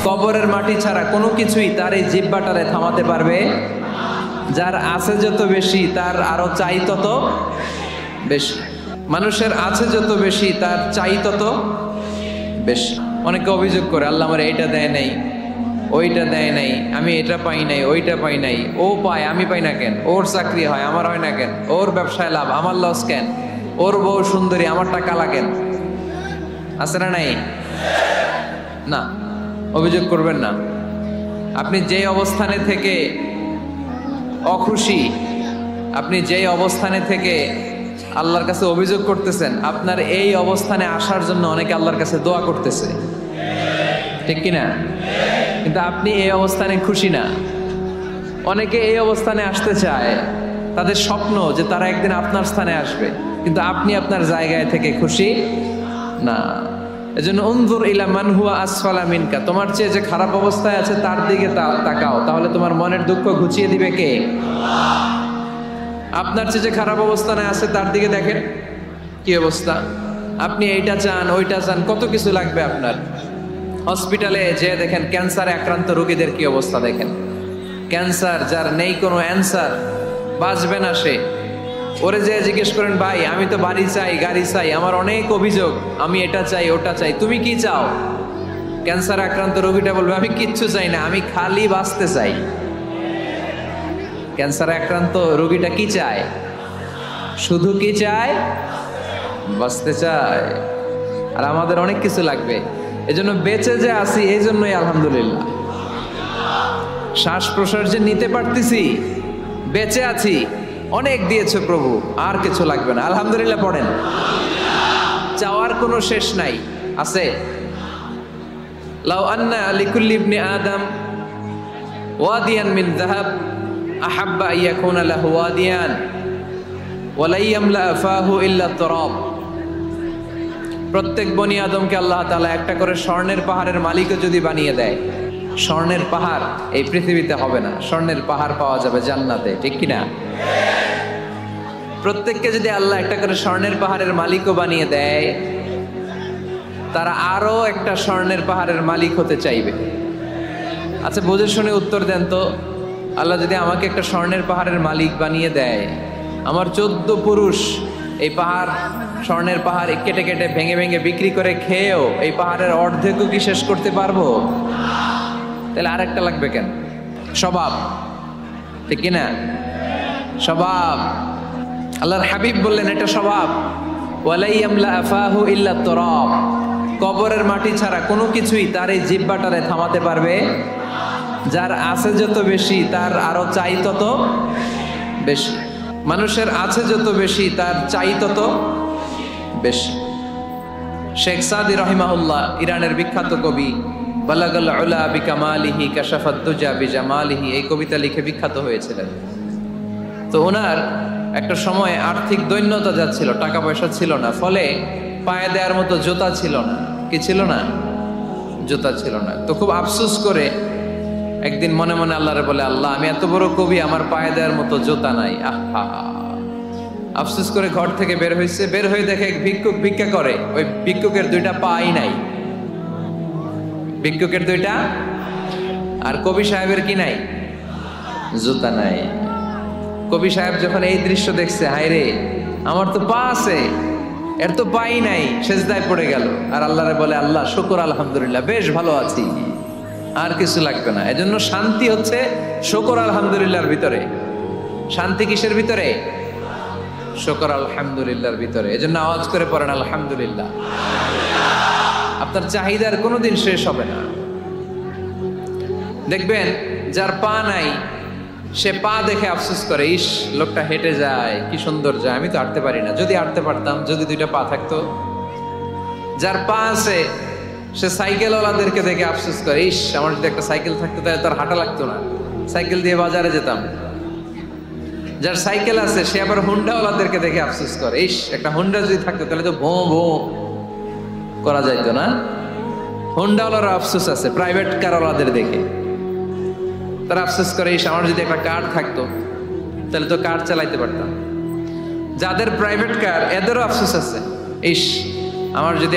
কবরের মাটি ছাড়া কোনো কিছুই তার এই জিহ্বাটারে থামাতে পারবে। যার আছে যত বেশি তার আরো চাই তত বেশি। মানুষের আছে যত বেশি তার চাই তত বেশি। অনেকে অভিযোগ করে, আল্লাহ আমার এইটা দেয় নাই, ওইটা দেয় নাই, আমি এটা পাই নাই, ওইটা পাই নাই। ও পায়, আমি পাই না কেন? ওর চাকরি হয়, আমার হয় না কেন? ওর ব্যবসায় লাভ, আমার লস কেন? ওর বউ সুন্দরী, আমার টাকা লাগেন। আছে না নাই? না, অভিযোগ করবেন না। আপনি যে অবস্থানে থেকে অখুশি, আপনি যেই অবস্থানে থেকে আল্লাহর কাছে অভিযোগ করতেছেন, আপনার এই অবস্থানে আসার জন্য অনেকে আল্লাহর কাছে দোয়া করতেছে, ঠিক কিনা? কিন্তু আপনি এই অবস্থানে খুশি না। অনেকে এই অবস্থানে আসতে চায়, তাদের স্বপ্ন যে তারা একদিন আপনার স্থানে আসবে, কিন্তু আপনি আপনার জায়গায় থেকে খুশি না। এজন্য উনজুর ইলা মান হুয়া আসফালা মিনকা, তোমার চেয়ে যে খারাপ অবস্থায় আছে তার দিকে তাকাও, তাহলে তোমার মনের দুঃখ ঘুচিয়ে দিবে কে? আপনার চেয়ে যে খারাপ অবস্থানে আছে তার দিকে দেখেন কি অবস্থা। আপনি এইটা চান, ওইটা চান, কত কিছু লাগবে আপনার। হসপিটালে যে দেখেন ক্যান্সারে আক্রান্ত রোগীদের কি অবস্থা দেখেন। ক্যান্সার যার নেই কোনো অ্যান্সার, বাঁচবে না সে। ওরে যে জিজ্ঞেস করেন, ভাই আমি তো বাড়ি চাই, গাড়ি চাই, আমার অনেক অভিযোগ, আমি এটা চাই, ওটা চাই, তুমি কি চাও? ক্যান্সার আক্রান্ত রোগীটা বলবে, আমি কিচ্ছু চাই না, আমি খালি বাঁচতে চাই। ক্যান্সার আক্রান্ত রোগীটা কি চায়? শুধু কি চায়? বাঁচতে চায়। আর আমাদের অনেক কিছু লাগবে। এজন্য বেঁচে যে আছি এই জন্যই আলহামদুলিল্লাহ। শ্বাস প্রশ্বাস যে নিতে পারতেছি, বেঁচে আছি, অনেক দিয়েছে প্রভু, আর কিছু লাগবে না, আলহামদুলিল্লাহ পড়েন। চাওয়ার কোনো শেষ নাই, আছে? লাউ আন্না লিকুল্লি ইবনি আদম ওয়াদিয়ান মিন যাহাব আহাব্বা আইয়াকুনা লাহু ওয়াদিয়ান ওয়া লা ইয়ামলা ফাহু ইল্লা তুরাব। প্রত্যেক বনি আদমকে আল্লাহ তাআলা একটা করে স্বর্ণের পাহাড়ের মালিকও যদি বানিয়ে দেয়, স্বর্ণের পাহাড় এই পৃথিবীতে হবে না, স্বর্ণের পাহাড় পাওয়া যাবে জান্নাতে, ঠিক কিনা? প্রত্যেককে যদি আল্লাহ একটা করে স্বর্ণের পাহাড়ের মালিকও বানিয়ে দেয়, তারা আরো একটা স্বর্ণের পাহাড়ের মালিক হতে চাইবে। আচ্ছা বুঝে শুনে উত্তর দেন তো, আল্লাহ যদি আমাকে একটা স্বর্ণের পাহাড়ের মালিক বানিয়ে দেয়, আমার 14 পুরুষ এই পাহাড়, স্বর্ণের পাহাড় কেটে কেটে ভেঙে ভেঙে বিক্রি করে খেয়েও এই পাহাড়ের অর্ধেকও কি শেষ করতে পারবো? তাহলে আরেকটা লাগবে কেন? স্বভাব, ঠিক কিনা? স্বভাব। আল্লাহর হাবিব বললেন এটা স্বভাব। ওয়ালা ইয়ামলা ফাহু ইল্লা তুরাব, কবরের মাটি ছাড়া কোনো কিছুই তার এই জিহ্বাটারে থামাতে পারবে। যার আছে যত বেশি তার আরো চাই তত বেশি। মানুষের আছে যত বেশি তার চাই তত বেশি। শেখ সাদি রহিমাহুল্লাহ, ইরানের বিখ্যাত কবি, বালাগাল উলা বিকামালিহি কাশাফাদ দুজা বিজামালিহি, এই কবিতা লিখে বিখ্যাত হয়েছিলেন। তো ওনার একটা সময় আর্থিক দৈন্যতা যাচ্ছিল, টাকা পয়সা ছিল না, ফলে পায়ে দেওয়ার মতো জুতা ছিল না। কি ছিল না? জুতা ছিল না। তো খুব আফসোস করে একদিন মনে মনে আল্লাহরে বলে, আল্লাহ আমি এত বড় কবি, আমার পায়ে দেওয়ার মতো জুতা নাই। আহা, আফসোস করে ঘর থেকে বের হয়েছে। বের হয়ে দেখে এক ভিক্ষুক ভিক্ষা করে, ওই ভিক্ষুকের 2টা পাই নাই। ভিক্ষুকের 2টা, আর কবি সাহেবের কি নাই? জুতা নাই। কবি সাহেব যখন এই দৃশ্য দেখছে, হায় রে আমার তো পা আছে, এর তো পাই নাই, সেজদায় পড়ে গেল। আর আল্লাহরে বলে, আল্লাহ শুকর আলহামদুলিল্লাহ, বেশ ভালো আছি, আর কিছু লাগবে না। এজন্য শান্তি হচ্ছে শুকর আলহামদুলিল্লাহর ভিতরে। শান্তি কিসের ভিতরে? শুকর আলহামদুলিল্লাহর ভিতরে। এজন্য আওয়াজ করে পড়েন আলহামদুলিল্লাহ। আপনার চাহিদার কোনোদিন শেষ হবে না। দেখবেন যার পা নাই, সে পা দেখে আফসোস করে, ইস লোকটা হেঁটে যায়, কি সুন্দর যায়, আমি তো হাঁটতে পারি না, যদি হাঁটতে পারতাম, যদি 2টা পা থাকতো। যার পা আছে সে সাইকেলওয়ালাদেরকে দেখে আফসোস করে, ইস আমার যদি একটা সাইকেল থাকতো তাহলে তার হাঁটা লাগতো না, সাইকেল দিয়ে বাজারে যেতাম। যার সাইকেল আছে সে আবার হুন্ডাওয়ালাদেরকে দেখে আফসোস করে, ইস একটা হুন্ডা যদি থাকতো তাহলে তো ভোঁ ভোঁ করা যাইতো না। হুন্ডাওয়ালার আফসোস আছে প্রাইভেট কারওয়ালাদের দেখে, তারা আফসোস করে, ইস আমার যদি একটা কার থাকতো তাহলে তো কার চালাইতে পারতাম। যাদের প্রাইভেট কার এদেরও আফসোস আছে, ইস আমার যদি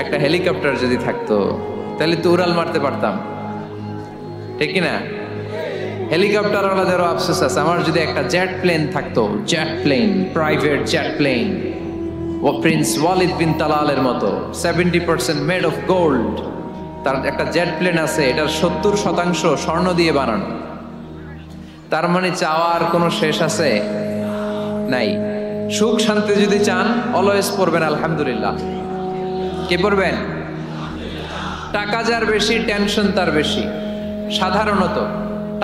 একটা হেলিকপ্টার যদি থাকতো তাহলে তো উড়াল মারতে পারতাম, ঠিক কিনা? হেলিকপ্টার ওয়ালাদেরও আফসোস আছে। আমার যদি একটা জেট প্লেন থাকতো, jet plane, private jet plane, ও প্রিন্স ওয়ালিদ বিন তালালের মতো 70% মেড অফ গোল্ড, তার একটা জেট প্লেন আছে, এটার 70% স্বর্ণ দিয়ে বানানো। তার মানে চাওয়ার কোনো শেষ আছে? নাই। সুখ শান্তি যদি চান অলওয়েজ পড়বেন আলহামদুলিল্লাহ। কি পড়বেন? টাকা যার বেশি টেনশন তার বেশি। সাধারণত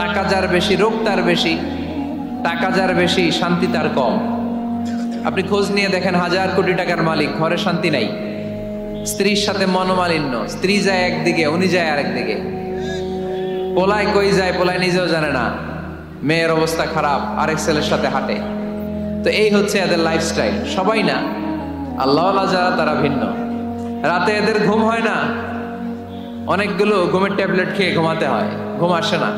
টাকা যার বেশি রোগ তার বেশি, টাকা যার বেশি শান্তি তার কম। আপনি খোঁজ নিয়ে দেখেন, 1000 কোটি টাকার মালিক, ঘরে শান্তি নাই, স্ত্রীর সাথে মনোমালিন্য, স্ত্রী যায় একদিকে, উনি যায় আরেকদিকে, পোলায় কই যায় পোলায় নিজেও জানে না, মেয়ের অবস্থা খারাপ, আরেক ছেলের সাথে হাঁটে। তো এই হচ্ছে এদের লাইফস্টাইল। সবাই না, আল্লাহওয়ালা যারা তারা ভিন্ন। রাতে এদের ঘুম হয় না, অনেকগুলো ঘুমের ট্যাবলেট খেয়ে ঘুমাতে হয়, ঘুম আসে না।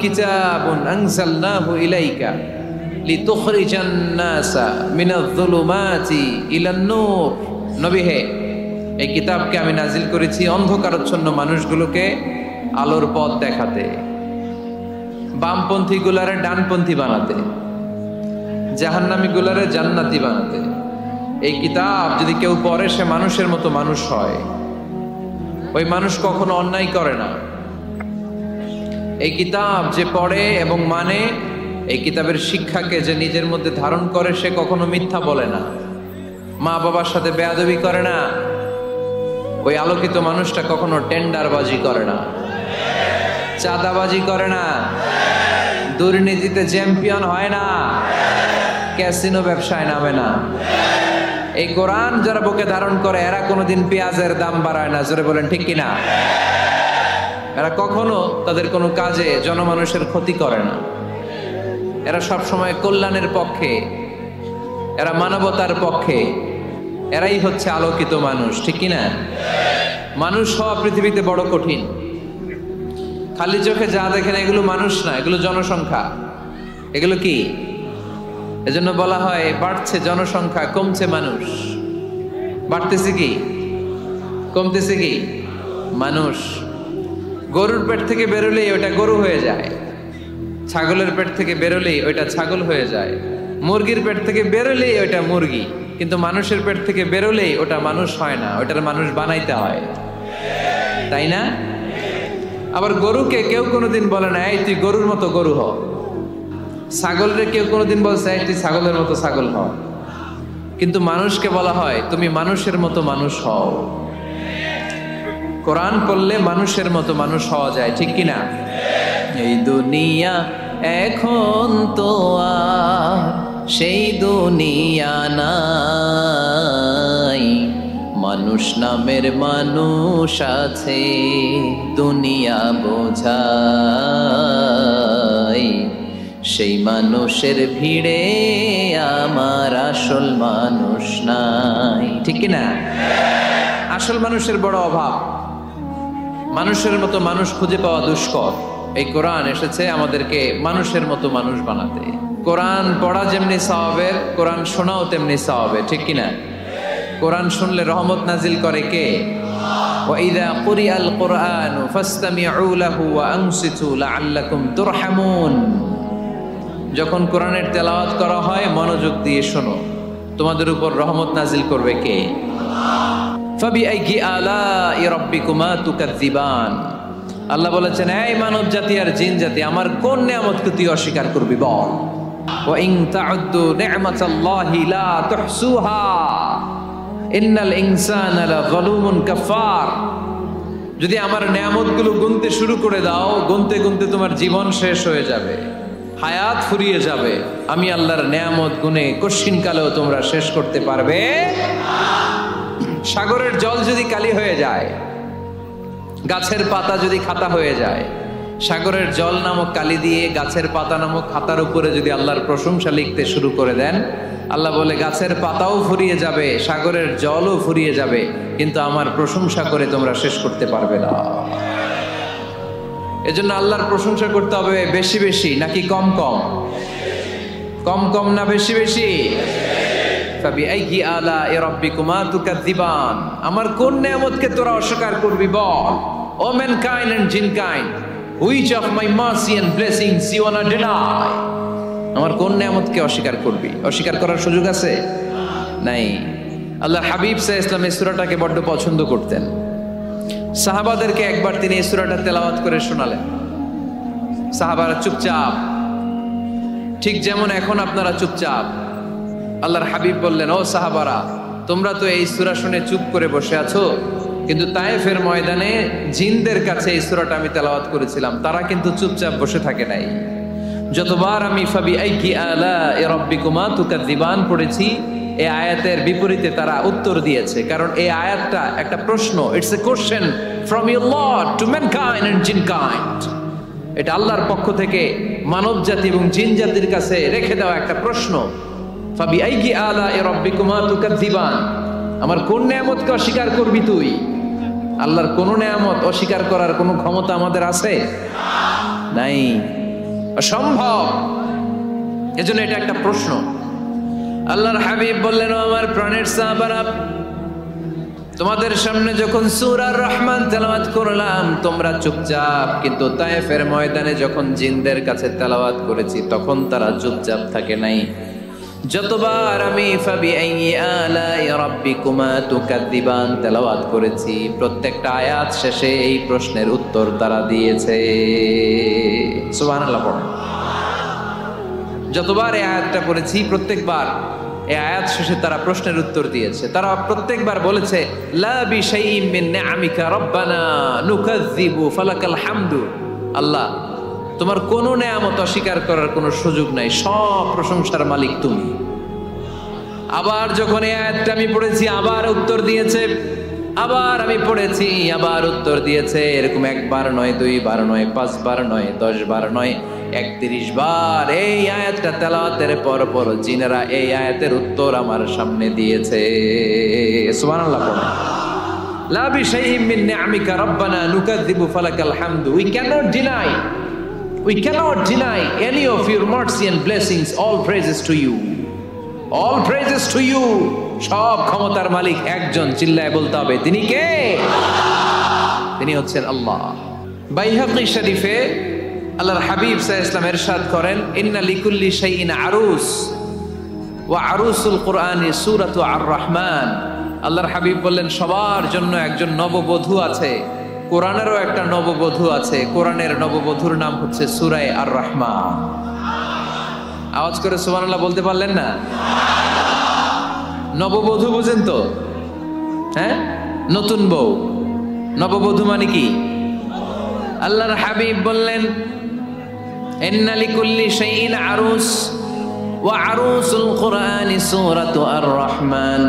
কিতাবুন আনজালনাহু ইলাইকা লিতুখরিজান নাসা মিনাজ যুলুমাতি ইলান নূর। নবী হে, এই কিতাবকে আমি নাজিল করেছি অন্ধকারাচ্ছন্ন মানুষগুলোকে আলোর পথ দেখাতে, বামপন্থী গুলারে ডানপন্থী বানাতে, জাহান্নামী গুলারে জান্নাতি বানাতে। এই কিতাব যদি কেউ পড়ে সে মানুষের মতো মানুষ হয়। ওই মানুষ কখনো অন্যায় করে না। এই কিতাব যে পড়ে এবং মানে, এই কিতাবের শিক্ষাকে যে নিজের মধ্যে ধারণ করে, সে কখনো মিথ্যা বলে না, মা বাবার সাথে বেয়াদবি করে না। ওই আলোকিত মানুষটা কখনো টেন্ডারবাজি করে না, চাঁদাবাজি করে না, দুর্নীতিতে চ্যাম্পিয়ন হয় না, ক্যাসিনো ব্যবসায় নামে না। এই কোরআন যারা বুকে ধারণ করে এরা কোনোদিন পেঁয়াজের দাম বাড়ায় না। জোরে বলেন ঠিক কিনা? এরা কখনো তাদের কোনো কাজে জনমানুষের ক্ষতি করে না। এরা সব সময় কল্যাণের পক্ষে, এরা মানবতার পক্ষে। এরাই হচ্ছে আলোকিত মানুষ, ঠিক কিনা? মানুষ হওয়া পৃথিবীতে বড় কঠিন। খালি চোখে যা দেখেন এগুলো মানুষ না, এগুলো জনসংখ্যা। এগুলো কি? এজন্য বলা হয় বাড়ছে জনসংখ্যা, কমছে মানুষ। বাড়তেছে কি, কমতেছে কি? মানুষ। গরুর পেট থেকে বেরোলেই ওটা গরু হয়ে যায়, ছাগলের পেট থেকে বেরোলেই ওইটা ছাগল হয়ে যায়, মুরগির পেট থেকে বেরোলেই ওইটা মুরগি। কিন্তু মানুষের পেট থেকে বেরোলেই ওটা মানুষ হয় না, ওটার মানুষ বানাইতে হয়, তাই না? আবার গরুকে কেউ কোনোদিন বলে না এই তুই গরুর মতো গরু হ। ছাগলরে কেউ কোনোদিন বলছে এই তুই ছাগলের মতো ছাগল হ। কিন্তু মানুষকে বলা হয় তুমি মানুষের মতো মানুষ হও। কোরআন পড়লে মানুষের মতো মানুষ হওয়া যায়, ঠিক কিনা? এই দুনিয়া এখন তো আর সেই দুনিয়া নাই, মানুষ নামের মানুষ আছে দুনিয়া বোঝাই, সেই মানুষের ভিড়ে আমার আসল মানুষ নাই, ঠিক কিনা? আসল মানুষের বড় অভাব, মানুষের মতো মানুষ খুঁজে পাওয়া দুষ্কর। এই কোরআন এসেছে আমাদেরকে মানুষের মতো মানুষ বানাতে। কোরআন পড়া যেমনি সওয়াবের, কোরআন শোনাও তেমনি সওয়াবের, ঠিক কিনা? কোরআন শুনলে রহমত নাজিল করে কে? ওয়াইদা কুরিআল কুরআনু ফাসতামিউ লাহু ওয়া আনসিতু লাআল্লাকুম তুরহামুন। যখন কোরআনের তেলাওয়াত করা হয় মনোযোগ দিয়ে শোনো, তোমাদের উপর রহমত নাজিল করবে কে? ফাবিআইয়ি আলাই রাব্বিকুমা তুকাযযিবান। আল্লাহ বলেছেন এই মানব জাতি আর জিন জাতি আমার কোন নিয়ামতকে তুই অস্বীকার করবি বল। ওয়া ইন তাউদ্দু নি'মাতাল্লাহি লা তুহসুহা ইন্নাল ইনসানা লাযালুমুন কাফার। যদি আমার নিয়ামতগুলো গুনতে শুরু করে দাও, গুনতে গুনতে তোমার জীবন শেষ হয়ে যাবে, হায়াত ফুরিয়ে যাবে। আমি আল্লাহর নিয়ামত গুনে কশিন কালেও তোমরা শেষ করতে পারবে না। সাগরের জল যদি কালি হয়ে যায়, গাছের পাতা যদি খাতা হয়ে যায়, সাগরের জল নামক কালি দিয়ে গাছের পাতা নামক খাতার উপরে যদি আল্লাহর প্রশংসা লিখতে শুরু করে দেন, আল্লাহ বলে গাছের পাতাও ফুরিয়ে যাবে, সাগরের জলও ফুরিয়ে যাবে, কিন্তু আমার প্রশংসা করে তোমরা শেষ করতে পারবে না। এজন্য আল্লাহর প্রশংসা করতে হবে বেশি বেশি নাকি কম কম? কম কম না বেশি বেশি? ফাবিআইয়ি আলাই রাব্বিকুমা তুকাযযিবান। আমার কোন নিয়ামতকে তোরা অস্বীকার করবি বল। O mankind and jinkind, which of my mercy and blessings you wanna deny? আমার কোন নিয়ামতকে অস্বীকার করবি? অস্বীকার করার সুযোগ আছে? নাই। আল্লাহর হাবিব সাল্লাল্লাহু আলাইহি ওয়াসাল্লাম এই সূরাটাকে বড্ড পছন্দ করতেন। সাহাবাদেরকে একবার তিনি এই সূরাটা তেলাওয়াত করে শোনালেন। সাহাবারা চুপচাপ, ঠিক যেমন এখন আপনারা চুপচাপ। আল্লাহর হাবিব বললেন, ও সাহাবারা, তোমরা তো এই সূরা শুনে চুপ করে বসে আছো, কিন্তু তায়েফের ময়দানে জিনদের কাছে এই সূরাটা আমি তেলাওয়াত করেছিলাম, তারা কিন্তু চুপচাপ বসে থাকে নাই। যতবার আমি ফাবিআইকি আলা'i রাব্বিকুমা তুকাযযিবান পড়েছি, এই আয়াতের বিপরীতে তারা উত্তর দিয়েছে, কারণ এই আয়াতটা একটা প্রশ্ন। It's a question from your Lord to mankind and jinnkind. এটা আল্লাহর পক্ষ থেকে মানব জাতি এবং জিন জাতির কাছে রেখে দেওয়া একটা প্রশ্ন। ফাবিআইকি আলা'i রাব্বিকুমা তুকাযযিবান, আমার কোন নিয়ামতকে অস্বীকার করবি তুই? আল্লাহর কোন নিয়ামত অস্বীকার করার কোনো ক্ষমতা আমাদের আছে? নাই, অসম্ভব। এজন্য এটা একটা প্রশ্ন। আল্লাহর হাবিব বললেন, ও আমার প্রাণের সাহাবারা, তোমাদের সামনে যখন সূরা আর-রহমান তেলাওয়াত করলাম তোমরা চুপচাপ, কিন্তু তায়েফের ময়দানে যখন জিনদের কাছে তেলাওয়াত করেছি তখন তারা চুপচাপ থাকে নাই। যতবার আমি ফাবিআইয়ি আলা'i রাব্বিকুমা তুকাযযিবান তেলাওয়াত করেছি, প্রত্যেকটা আয়াত শেষে এই প্রশ্নের উত্তর তারা দিয়েছে। সুবহানাল্লাহ পড়ুন। যতবার এই আয়াতটা পড়েছি প্রত্যেকবার এই আয়াত শেষে তারা প্রশ্নের উত্তর দিয়েছে। তারা প্রত্যেকবার বলেছে, লা বিশাইইন মিন নিআমিকা রাব্বানা নুকাযযিবু ফালাকাল হামদু। আল্লাহ, তোমার কোনো নেয়ামত অস্বীকার করার কোনো সুযোগ নাই, সব প্রশংসার মালিক তুমি। আবার যখন এই আয়াতটা আমি পড়েছি আবার উত্তর দিয়েছে, আবার আমি পড়েছি আবার উত্তর দিয়েছে। এরকম একবার নয়, দুইবার নয়, 5 বার নয়, 10 বার নয়, 31 বার এই আয়াতটা তেলাওয়াতের পর পর জিনেরা এই আয়াতের উত্তর আমার সামনে দিয়েছে। সুবহানাল্লাহ পড়ুন। লা বিশাইইন মিন নিআমিকা রাব্বানা নুকাযযিবু ফালাকাল হামদু। We cannot deny any of your mercy and blessings. All praises to you. All praises to you. সব ক্ষমতার মালিক একজন, চিল্লায় বলতে হবে, তিনি কে? তিনি হচ্ছেন আল্লাহ। বাইহাকী শরীফে আল্লাহর হাবিব সাল্লাল্লাহু আলাইহি ওয়াসাল্লাম ইরশাদ করেন, ইন্না লিকুল্লি শাইইন আরুস ওয়া আরুসুল কুরআনি সূরাতু আর-রহমান। আল্লাহর হাবিব বললেন, সবার জন্য একজন নববধূ আছে, কোরআনেরও একটা নববধূ আছে। কোরআনের নববধূর নাম হচ্ছে সূরা আর-রহমান। আওয়াজ করে সুবহানাল্লাহ বলতে পারলেন না? নববধূ বুঝেন তো? হ্যাঁ, নতুন বউ। নববধূ মানে কি? আল্লাহর হাবিব বললেন, ইন্না লিকুল্লি শাইইন আরুস ওয়া আরুসুল কুরআনি সূরাতু আর-রহমান।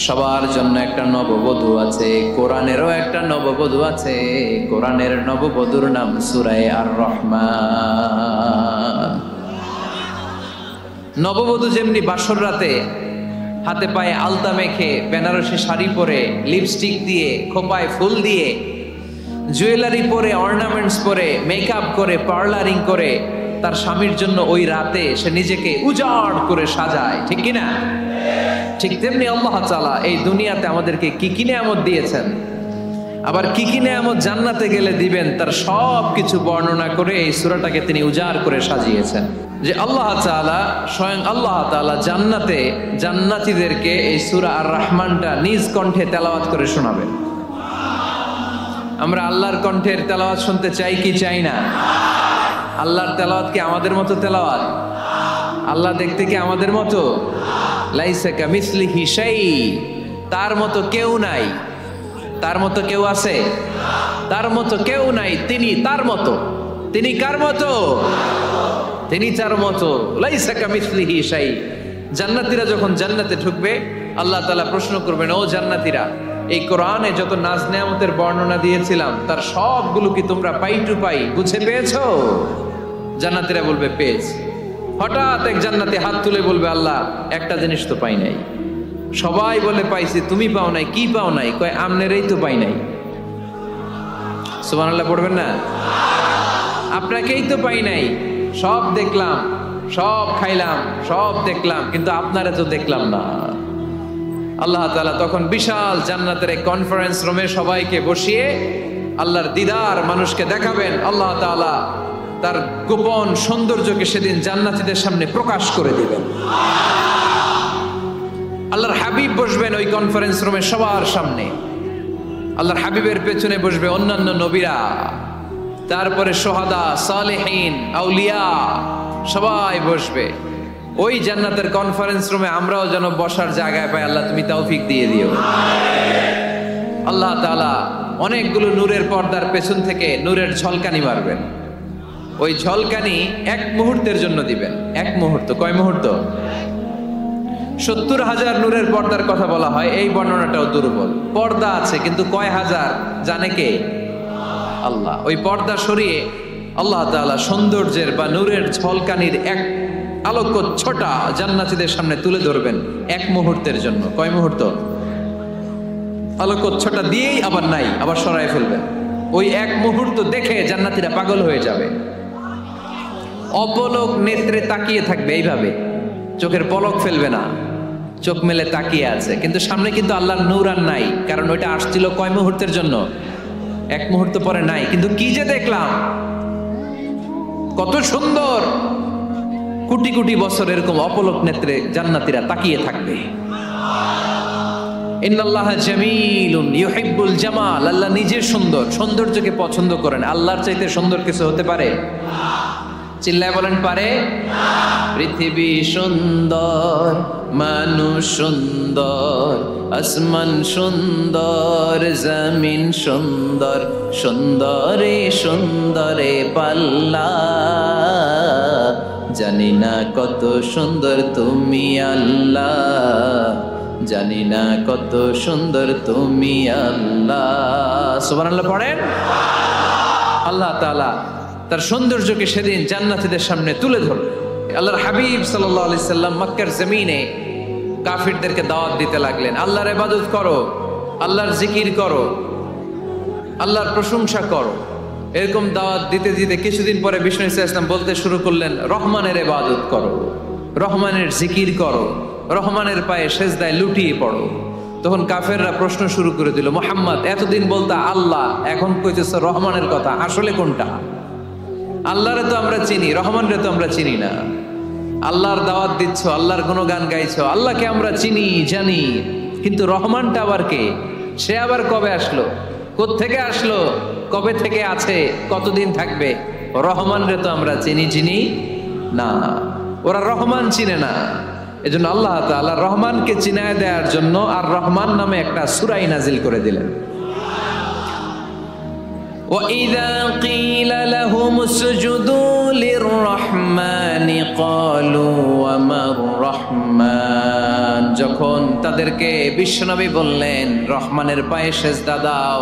সবার জন্য একটা নববধূ আছে, কোরআনেরও একটা নববধূ আছে। কোরআনের নববধূর নাম সূরা আর-রহমান। নববধূ যেমনি বাসর রাতে হাতে পায়ে আলতা মেখে, বেনারসি শাড়ি পরে, লিপস্টিক দিয়ে, খোপায় ফুল দিয়ে, জুয়েলারি পরে, অর্নামেন্টস পরে, মেকআপ করে, পার্লারিং করে তার স্বামীর জন্য ওই রাতে সে নিজেকে উজাড় করে সাজায়, ঠিক কিনা? ঠিক তেমনি আল্লাহ তাআলা এই দুনিয়াতে আমাদেরকে কি কি নিয়ামত দিয়েছেন, আবার কি কি নিয়ামত জান্নাতে গেলে দিবেন, তার সব কিছু বর্ণনা করে এই সূরাটাকে তিনি উজাড় করে সাজিয়েছেন। যে আল্লাহ তাআলা, স্বয়ং আল্লাহ তাআলা জান্নাতে জান্নাতীদেরকে এই সূরা আর-রহমানটা নিজ কণ্ঠে তেলাওয়াত করে শোনাবেন। আমরা আল্লাহর কণ্ঠের তেলাওয়াত শুনতে চাই কি চাই না? আল্লাহর তেলাওয়াত কি আমাদের মতো তেলাওয়াত? আল্লাহ দেখতে কি আমাদের মতো? লাইসা কামিসলিহি শাই, তার মতো কেউ নাই। তার মতো কেউ আছে? তার মতো কেউ নাই। তিনি তার মতো। তিনি কার মতো? তিনি তার মতো। লাইসা কামিসলিহি শাই। জান্নাতীরা যখন জান্নাতে ঢুকবে, আল্লাহ তাআলা প্রশ্ন করবেন, ও জান্নাতীরা, এই কোরআনে যত নাজ নেয়ামতের বর্ণনা দিয়েছিলাম তার সবগুলো কি তোমরা পাই টু পাই বুঝে পেয়েছো? জান্নাতীরা বলবে পেয়েছি। হঠাৎ এক জান্নাতি হাত তুলে বলবে, আল্লাহ একটা জিনিস তো পাই নাই। সবাই বলে পাইছি, তুমি পাও নাই। কি পাও নাই? কয় আমনেরই তো পাই নাই। সুবহানাল্লাহ পড়বেন না? আপনাকেই তো পাই নাই। সব দেখলাম, সব খাইলাম, সব দেখলাম, কিন্তু আপনারা তো দেখলাম না। আল্লাহ তাআলা তখন বিশাল জান্নাতের এক কনফারেন্স রুমে সবাইকে বসিয়ে আল্লাহর দিদার মানুষকে দেখাবেন। আল্লাহ তাআলা তার গোপন সৌন্দর্যকে সেদিন জান্নাতীদের সামনে প্রকাশ করে দিবেন। আল্লাহর হাবিব বসবেন ওই কনফারেন্স রুমে সবার সামনে। আল্লাহর হাবিবের পেছনে বসবে অন্যান্য নবীরা, তারপরে সোহাদা, সালেহীন, আউলিয়া সবাই বসবে। ওই জান্নাতের কনফারেন্স রুমে আমরাও যেন বসার জায়গায় পাই, আল্লাহ তুমি তৌফিক দিয়ে দিও। আল্লাহ তাআলা অনেকগুলো নূরের পর্দার পেছন থেকে নূরের ঝলকানি মারবেন। ওই ঝলকানি এক মুহূর্তের জন্য দিবেন। এক মুহূর্ত, কয় মুহূর্ত? 70,000 নূরের পর্দার কথা বলা হয়, এই বর্ণনাটাও দুর্বল। পর্দা আছে কিন্তু কয় হাজার জানে কে? আল্লাহ। ওই পর্দা সরিয়ে আল্লাহ তাআলা সৌন্দর্যের বা নূরের ঝলকানির এক আলোকচ্ছটা জান্নাতীদের সামনে তুলে ধরবেন এক মুহূর্তের জন্য। কয় মুহূর্ত? আলোকচ্ছটা দিয়েই আবার নাই, আবার সরায় ফেলবেন। ওই এক মুহূর্ত দেখে জান্নাতীরা পাগল হয়ে যাবে, অপলক নেত্রে তাকিয়ে থাকবে এইভাবে, চোখের পলক ফেলবে না, চোখ মেলে তাকিয়ে আছে। কিন্তু সামনে কিন্তু আল্লাহর নূর আর নাই, কারণ ওইটা আসছিল কয় মুহূর্তের জন্য? এক মুহূর্ত পরে নাই। কিন্তু কি যে দেখলাম, কত সুন্দর! কোটি কোটি বছর এরকম অপলক নেত্রে জান্নাতীরা তাকিয়ে থাকবে। ইন্নাল্লাহা জামিলুন ইউহিব্বুল জামাল। আল্লাহ নিজে সুন্দর, সৌন্দর্যকে পছন্দ করেন। আল্লাহর চাইতে সুন্দর কিছু হতে পারে? চিল্লায় বলেন পারে? পৃথিবী সুন্দর, মানুষ সুন্দর, আসমান সুন্দর, জমিন সুন্দর, সুন্দরে সুন্দরে পাল্লা। জানি না কত সুন্দর তুমি আল্লাহ, জানি না কত সুন্দর তুমি আল্লাহ। সুবহানাল্লাহ পড়েন। আল্লাহ তাআলা তার সৌন্দর্যকে সেদিন জান্নাতীদের সামনে তুলে ধরবে। আল্লাহর হাবিব সাল্লাল্লাহু আলাইহি সাল্লাম মক্কার জমিনে কাফিরদেরকে দাওয়াত দিতে লাগলেন, আল্লাহর ইবাদত করো, আল্লাহর জিকির করো, আল্লাহর প্রশংসা করো। এরকম দাওয়াত দিতে দিতে কিছুদিন পরে বিষ্ণু ইসলাম বলতে শুরু করলেন, রহমানের ইবাদত করো, রহমানের জিকির করো, রহমানের পায়ে সেজদায় লুটিয়ে পড়ো। তখন কাফেররা প্রশ্ন শুরু করে দিল, মুহাম্মদ এতদিন বলতা আল্লাহ, এখন কইতেছ রহমানের কথা, আসলে কোনটা? আল্লাহরে তো আমরা চিনি, রহমানরে তো আমরা চিনি না। আল্লাহর দাওয়াত দিচ্ছ, আল্লাহর গুণগান গাইছো, আল্লাহকে আমরা চিনি জানি, কিন্তু রহমানটা আবার কে? সে আবার কবে আসলো, কোত্থেকে আসলো, কবে থেকে আছে, কতদিন থাকবে? রহমানরে তো আমরা চিনি না। ওরা রহমান চিনে না। এজন্য আল্লাহ তাআলা রহমানকে চিনায় দেওয়ার জন্য আর রহমান নামে একটা সূরা নাজিল করে দিলেন। وَإِذَا قِيلَ لَهُمُ اسْجُدُوا لِلرَّحْمَنِ قَالُوا وَمَا الرَّحْمَنُ। যখন তাদেরকে বিশ্বনবী বললেন রহমানের পায়ে সেজদা দাও,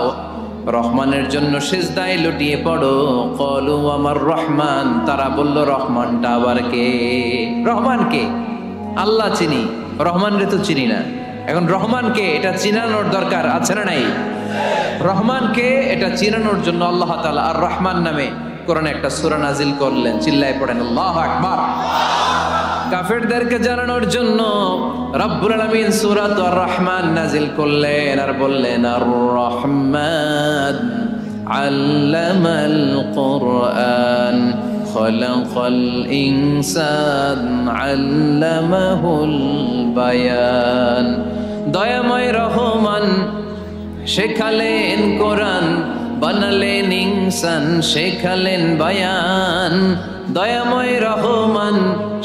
রহমানের জন্য সেজদায় লুটিয়ে পড়ো, ক্বালু ওয়ামার রহমান, তারা বলল রহমানটা আবার কে? রহমান কে? আল্লাহ চিনি, রহমানরে তো চিনি না। এখন রহমানকে এটা চিনানোর দরকার আছে না নাই? রহমানকে এটা চিনানোর জন্য আল্লাহ তাআলা আর রহমান নামে কোরআনে একটা সূরা নাজিল করলেন। চিল্লায় পড়েন আল্লাহু আকবার। কাফেরদেরকে জানানোর জন্য রব্বুল আলামিন সূরাত আর রহমান নাজিল করলেন আর বললেন, আর রহমান আল্লামাল কুরআন খলাকাল ইনসান আল্লামাহুল বায়ান। দয়াময় রহমান শেখালেন কোরআন, বানালেন ইনসান, শেখালেন বায়ান। দয়াময় রহমান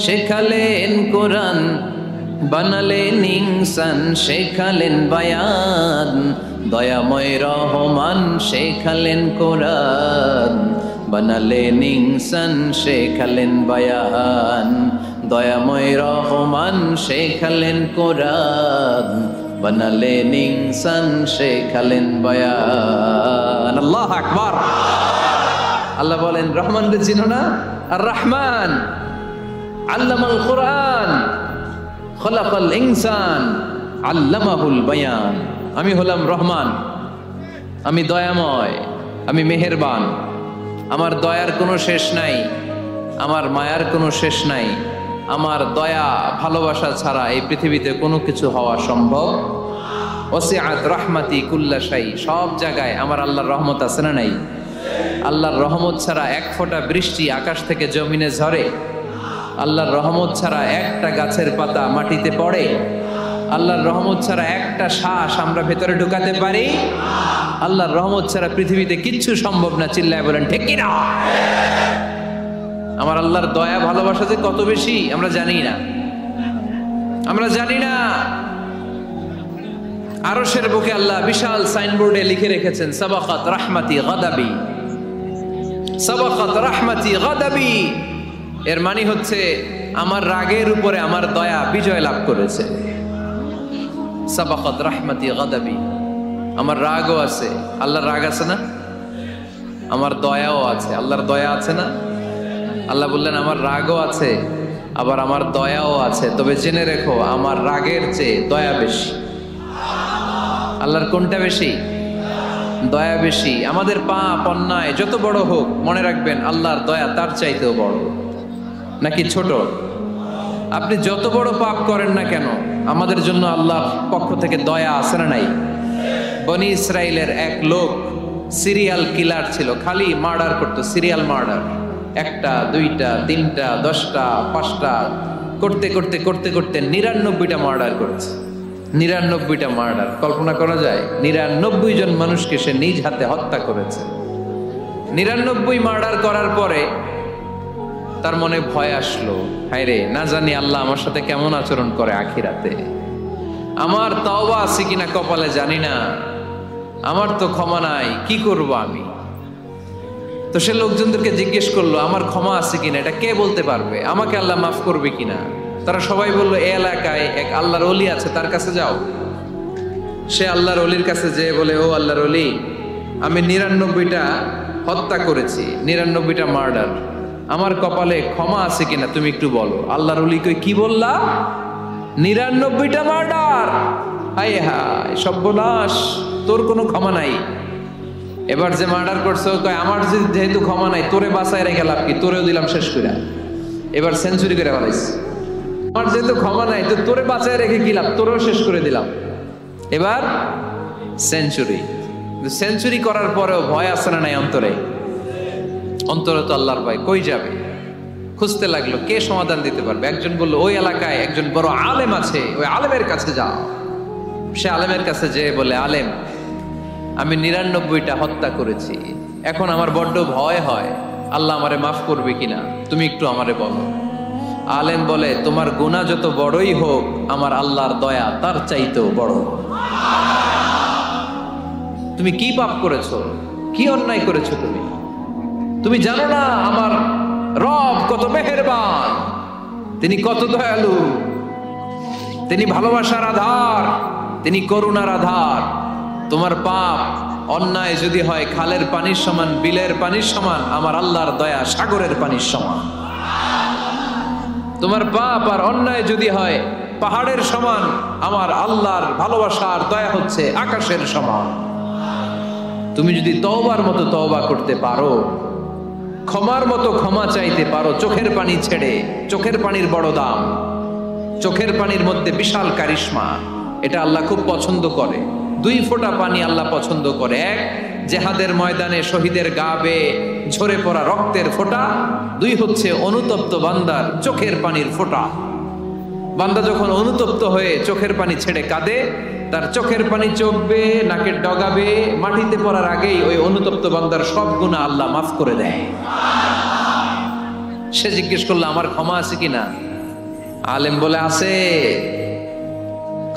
শেখালেন কোরআন, বানালেন ইনসান, শেখালেন বায়ান। দয়াময় রহমান শেখালেন কোরআন, বানালেন ইনসান, শেখালেন বায়ান। দয়াময় রহমান শেখালেন কোরআন, বানালেন ইনসান, শেখালেন বায়ান। আল্লাহু আকবার। আল্লাহ বলেন রহমানকে চিনো না? আর রহমান আল্লামাল কুরআন খলাকাল ইনসান আল্লামাহুল বায়ান। আমি হলাম রহমান, আমি দয়াময়, আমি মেহেরবান। আমার দয়ার কোনো শেষ নাই, আমার মায়ার কোনো শেষ নাই। আমার দয়া ভালোবাসা ছাড়া এই পৃথিবীতে কোনো কিছু হওয়া সম্ভব ওয়াসিআত রাহমাতি কুল্লা শাই, সব জায়গায় আমার আল্লাহর রহমত আছে না নাই? আল্লাহর রহমত ছাড়া এক ফোঁটা বৃষ্টি আকাশ থেকে জমিনে ঝরে? আল্লাহর রহমত ছাড়া একটা গাছের পাতা মাটিতে পড়ে? আল্লাহর রহমত ছাড়া একটা শ্বাস আমরা ভেতরে ঢুকাতে পারি? আল্লাহর রহমত ছাড়া পৃথিবীতে কিচ্ছু সম্ভব না। চিল্লায় বলেন ঠিক কি না? আমার আল্লাহর দয়া ভালোবাসা যে কত বেশি আমরা জানি না, আমরা জানি না। আরশের বুকে আল্লাহ বিশাল সাইনবোর্ডে লিখে রেখেছেন সাবাকাত রাহমাতি গাদাবি, সাবাকাত রাহমাতি গাদাবি। এর মানে হচ্ছে আমার রাগের উপরে আমার দয়া বিজয় লাভ করেছে। সাবাকাত রাহমাতি গাদাবি, আমার রাগও আছে, আল্লাহর রাগ আছে না? আমার দয়াও আছে, আল্লাহর দয়া আছে না? আল্লাহ বললেন আমার রাগও আছে আবার আমার দয়াও আছে, তবে জেনে রেখো আমার রাগের চেয়ে দয়া বেশি। আল্লাহর কোনটা বেশি? দয়া বেশি। আমাদের পাপ অন্যায় যত বড় হোক মনে রাখবেন আল্লাহর দয়া তার চাইতেও বড়। নাকি ছোট? আপনি যত বড় পাপ করেন না কেন আমাদের জন্য আল্লাহর পক্ষ থেকে দয়া আছে না নাই? বনি ইসরাইলের এক লোক সিরিয়াল কিলার ছিল, খালি মার্ডার করতো, সিরিয়াল মার্ডার। একটা, দুইটা, তিনটা, 10টা, 5টা করতে করতে করতে করতে 99টা মার্ডার করেছে। 99টা মার্ডার, কল্পনা করা যায়? 99 জন মানুষকে সে নিজ হাতে হত্যা করেছে। 99 মার্ডার করার পরে তার মনে ভয় আসলো, হায় রে, না জানি আল্লাহ আমার সাথে কেমন আচরণ করে আখিরাতে। আমার তওবা আছে কিনা কপালে জানি না, আমার তো ক্ষমা নাই, কি করব আমি? তো সে লোকজনদেরকে জিজ্ঞেস করলো আমার ক্ষমা আছে কিনা, এটা কে বলতে পারবে? আমাকে আল্লাহ মাফ করবে কিনা? তারা সবাই বললো এই এলাকায় এক আল্লাহর ওলি আছে, তার কাছে যাও। সে আল্লাহর ওলির কাছে যেয়ে বলে, ও আল্লাহর ওলি, আমি 99টা হত্যা করেছি, 99টা মার্ডার, আমার কপালে ক্ষমা আছে কিনা তুমি একটু বলো। আল্লাহর ওলি কই, কি বললা? 99টা মার্ডার? হায় হায় সর্বনাশ, তোর কোনো ক্ষমা নাই। এবার যে মার্ডার করছো কয় আমার যেহেতু ক্ষমা নাই, তোরে বাঁচায় রেখে লাভ কি, তোরেও দিলাম শেষ করে। এবার সেঞ্চুরি করে ফেলাইছে। আমার যেহেতু ক্ষমা নাই তো তোরে বাঁচায় রেখে কি লাভ, তোরেও শেষ করে দিলাম। এবার সেঞ্চুরি। সেঞ্চুরি করার পরেও ভয় আসে না নাই অন্তরে? অন্তরে তো আল্লাহর ভয়, কই যাবে? খুঁজতে লাগলো কে সমাধান দিতে পারবে। একজন বললো ওই এলাকায় একজন বড় আলেম আছে, ওই আলেমের কাছে যাও। সে আলেমের কাছে যেয়ে বলে, আলেম, আমি 99টা হত্যা করেছি, এখন আমার বড্ড ভয় হয়, আল্লাহ আমারে মাফ করবে কিনা, তুমি একটু আমারে বলো। আলেম বলে, তোমার গুনাহ যত বড়ই হোক আমার আল্লাহর দয়া তার চাইতেও বড়। তুমি কি পাপ করেছো, কি অন্যায় করেছো? তুমি জানো না আমার রব কত মেহেরবান, তিনি কত দয়ালু, তিনি ভালোবাসার আধার, তিনি করুণার আধার। তোমার পাপ অন্যায় যদি হয় খালের পানির সমান, বিলের পানির সমান, আমার আল্লাহর দয়া সাগরের পানির সমান। তোমার পাপ আর অন্যায় যদি হয় পাহাড়ের সমান, আমার আল্লাহর ভালোবাসার দয়া হচ্ছে আকাশের সমান। তুমি যদি তওবার মতো তওবা করতে পারো, ক্ষমার মতো ক্ষমা চাইতে পারো, চোখের পানি ছেড়ে, চোখের পানির বড় দাম, চোখের পানির মধ্যে বিশাল কারিশমা, এটা আল্লাহ খুব পছন্দ করে। 2 ফোঁটা পানি আল্লাহ পছন্দ করে। এক, জেহাদের ময়দানে শহীদের গা বেয়ে ঝরে পড়া রক্তের ফোঁটা। 2 হচ্ছে অনুতপ্ত বান্দার চোখের পানির ফোঁটা। বান্দা যখন অনুতপ্ত হয়ে চোখের পানি ছেড়ে কাঁদে, তার চোখের পানি চোখ বেয়ে নাকের ডগা বেয়ে মাটিতে পড়ার আগেই ওই অনুতপ্ত বান্দার সব গুনাহ আল্লাহ মাফ করে দেয়। সে জিজ্ঞেস করলো আমার ক্ষমা আছে কিনা? আলেম বলে আছে,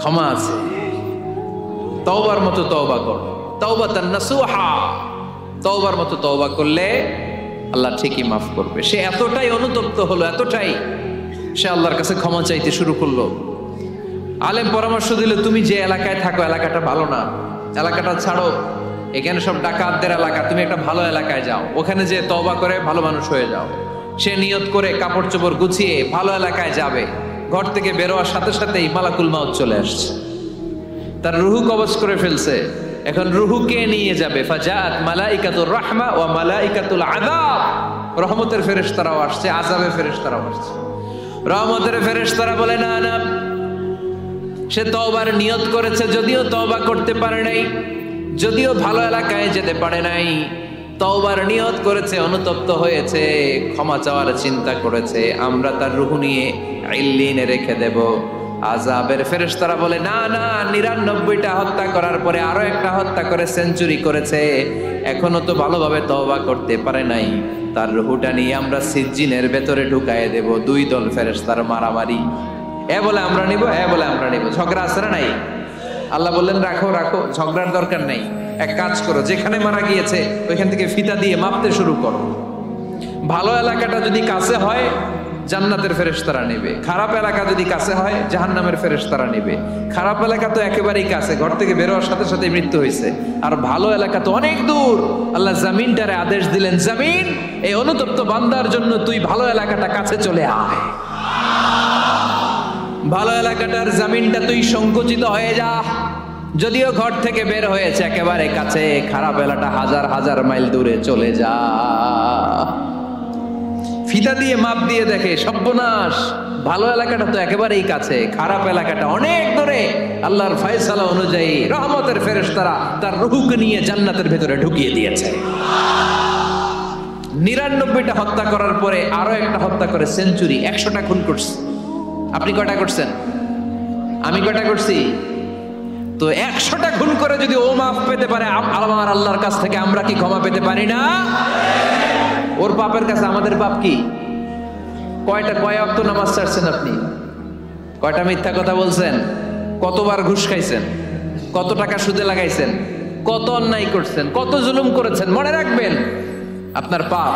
ক্ষমা আছে। তওবার মতো তওবা করো, তাওবাতান নাসুহা, তওবার মতো তওবা করলে আল্লাহ ঠিকই মাফ করবে। সে এতটাই অনুতপ্ত হলো, এতটাই, সে আল্লাহর কাছে ক্ষমা চাইতে শুরু করলো। আলেম পরামর্শ দিল, তুমি যে এলাকায় থাকো এলাকাটা ভালো না, এলাকাটা ছাড়ো, এখানে সব ডাকাতদের এলাকা, তুমি একটা ভালো এলাকায় যাও, ওখানে যে তওবা করে ভালো মানুষ হয়ে যাও। সে নিয়ত করে কাপড় চোপড় গুছিয়ে ভালো এলাকায় যাবে, ঘর থেকে বেরোয়ার সাথে সাথেই মালাকুল মাউত চলে আসছে, তার রুহু কবজ করে ফেলছে। এখন রুহুকে নিয়ে যাবে, ফাজাত মালাইকাতুর রাহমা ওয়া মালাইকাতুল আযাব, রহমতের ফেরেশতারাও আসছে, আযাবের ফেরেশতারাও আসছে। রহমতের ফেরেশতারা বলে, না না, সে তওবার নিয়ত করেছে, যদিও তওবা করতে পারে নাই, যদিও ভালো এলাকায় যেতে পারে নাই, তওবার নিয়ত করেছে, অনুতপ্ত হয়েছে, ক্ষমা চাওয়ার চিন্তা করেছে। আমরা তার রূহ নিয়ে ইল্লিনে রেখে দেব। আযাবের ফেরেশতারা বলে, না না, ৯৯টা হত্যা করার পরে আরো একটা হত্যা করে সেঞ্চুরি করেছে, এখনো তো ভালোভাবে তওবা করতে পারে নাই, তার রূহটা নিয়ে আমরা সিজ্জিনের ভেতরে ঢুকায়ে দেব। দুই দল ফেরেশতার মারামারি, এ বলে আমরা নিব, এ বলে আমরা নিব। ঝগড়া আছে না নাই? আল্লাহ বললেন, রাখো রাখো, ঝগড়ার দরকার নেই। এক কাজ করো, যেখানে মারা গিয়েছে ওইখান থেকে ফিতা দিয়ে মাপতে শুরু করো। ভালো এলাকাটা যদি কাছে হয় জান্নাতের ফেরেশতারা নেবে, খারাপ এলাকা যদি কাছে হয় জাহান্নামের ফেরেশতারা নেবে। খারাপ এলাকা তো একেবারেই কাছে, ঘর থেকে বের হওয়ার সাথে সাথে মৃত্যু হয়েছে। আর ভালো এলাকা তো অনেক দূর। আল্লাহ জামিনটারে আদেশ দিলেন, জামিন, এই অনুতপ্ত বান্দার জন্য তুই ভালো এলাকাটা কাছে চলে আয়। ভালো এলাকাটার জামিনটা তুই সংকুচিত হয়ে যা। যদিও ঘর থেকে বের হয়েছে একেবারে কাছে, খারাপ এলাকা হাজার হাজার মাইল দূরে চলে যা। ফিতা দিয়ে মাপ দিয়ে দেখে, সর্বনাশ, ভালো এলাকাটা তো একেবারেই কাছে, খারাপ এলাকাটা অনেক দূরে। আল্লাহর ফয়সালা অনুযায়ী রহমতের ফেরেশতারা তার রূহকে নিয়ে জান্নাতের ভেতরে ঢুকিয়ে দিয়েছে। ৯৯টা হত্যা করার পরে আরো একটা হত্যা করে সেঞ্চুরি, ১০০টা খুন করছে। আপনি কয়টা করছেন? আমি কয়টা করছি? তো ১০০টা খুন করে যদি ও মাফ পেতে পারে আমার আল্লাহর কাছ থেকে, আমরা কি ক্ষমা পেতে পারি না? ওর পাপের কাছে আমাদের পাপ কি? কয় ওয়াক্ত নামাজ ছাড়ছেন আপনি? কয়টা মিথ্যা কথা বলছেন? কতবার ঘুষ খাইছেন? কত টাকা সুদে লাগাইছেন? কত অন্যায় করছেন? কত জুলুম করেছেন? মনে রাখবেন, আপনার পাপ,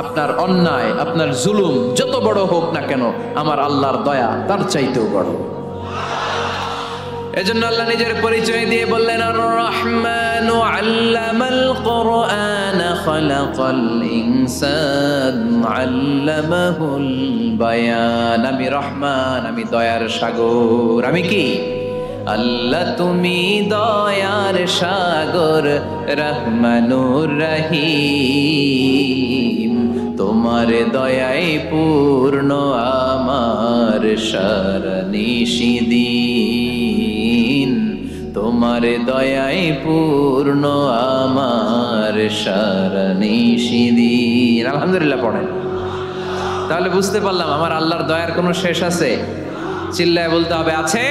আপনার অন্যায়, আপনার জুলুম যত বড় হোক না কেন, আমার আল্লাহর দয়া তার চাইতেও বড়। এজন্য আল্লাহ নিজের পরিচয় দিয়ে বললেন, আর রহমানু আল্লামাল কুরআন খালাকাল ইনসান আল্লামাহুল বায়ান। আমি রহমান, আমি দয়ার সাগর। আমি কি? আল্লাহ তুমি দয়ার সাগর, রহমানুর রহিম। তোমার দয়ায় পূর্ণ আমার সারানিশিদিন, তোমার দয়ায় পূর্ণ আমার সারানিশিদিন। আলহামদুলিল্লাহ পড়েন। তাহলে বুঝতে পারলাম আমার আল্লাহর দয়ার কোনো শেষ আছে? চিল্লায় বলতে হবে, আছে।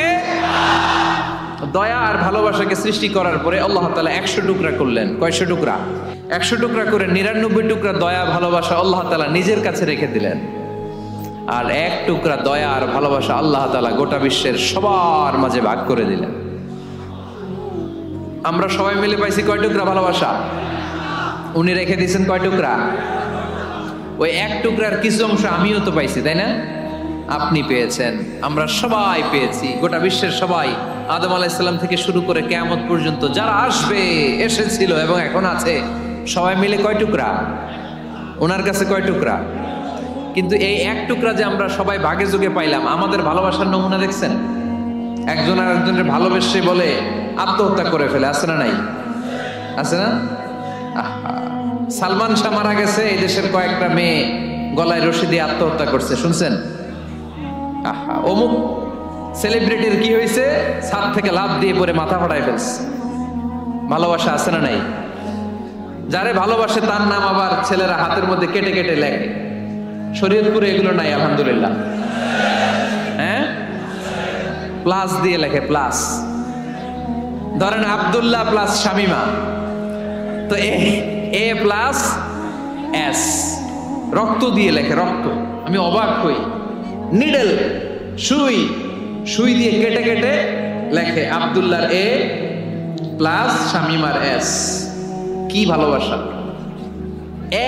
দয়া আর ভালোবাসাকে সৃষ্টি করার পরে আল্লাহ তাআলা ১০০ টুকরা করলেন। কয়শো টুকরা? ১০০ টুকরা করে ৯৯ টুকরা দয়া ভালোবাসা আল্লাহ তাআলা নিজের কাছে রেখে দিলেন। আর এক টুকরা দয়া আর ভালোবাসা আল্লাহ তাআলা গোটা বিশ্বের সবার মাঝে ভাগ করে দিলেন। আমরা সবাই মিলে পাইছি কয় টুকরা ভালোবাসা? উনি রেখে দিয়েছেন কয় টুকরা? ওই এক টুকরার কিছু অংশ আমিও তো পাইছি, তাই না? আপনি পেয়েছেন, আমরা সবাই পেয়েছি, গোটা বিশ্বের সবাই, আদম আলাইহিস সালাম থেকে শুরু করে কিয়ামত পর্যন্ত যারা আসবে, এসেছিল এবং এখন আছে, সবাই মিলে কয় টুকরা? ওনার কাছে কয় টুকরা? কিন্তু এই এক টুকরা যে আমরা সবাই ভাগে যোগে পাইলাম, আমাদের ভালোবাসার নমুনা দেখছেন? একজন আর একজনের ভালোবেসে বলে আত্মহত্যা করে ফেলে, আছে না নাই? আছে না? সালমান শাহ মারা গেছে, এই দেশের কয়েকটা মেয়ে গলায় রশি দিয়ে আত্মহত্যা করছে, শুনছেন? অমুক সেলিব্রিটির কি হয়েছে, ছাদ থেকে লাফ দিয়ে পরে মাথা ফাটায় ফেলছে। ভালোবাসা আছে না নাই? যারে ভালোবাসে তার নাম আবার ছেলেরা হাতের মধ্যে কেটে কেটে লেখে। শরীয়তপুরে এগুলো নাই, আলহামদুলিল্লাহ। হ্যাঁ, প্লাস দিয়ে লেখে, প্লাস। ধরেন আব্দুল্লাহ প্লাস শামিমা, তো এ প্লাস এস, রক্ত দিয়ে লেখে, রক্ত। আমি অবাক হই, নিডল, সুই, সুই দিয়ে কেটে কেটে লেখে আব্দুল্লাহর এ প্লাস শামিমার এস। কি ভালোবাসা!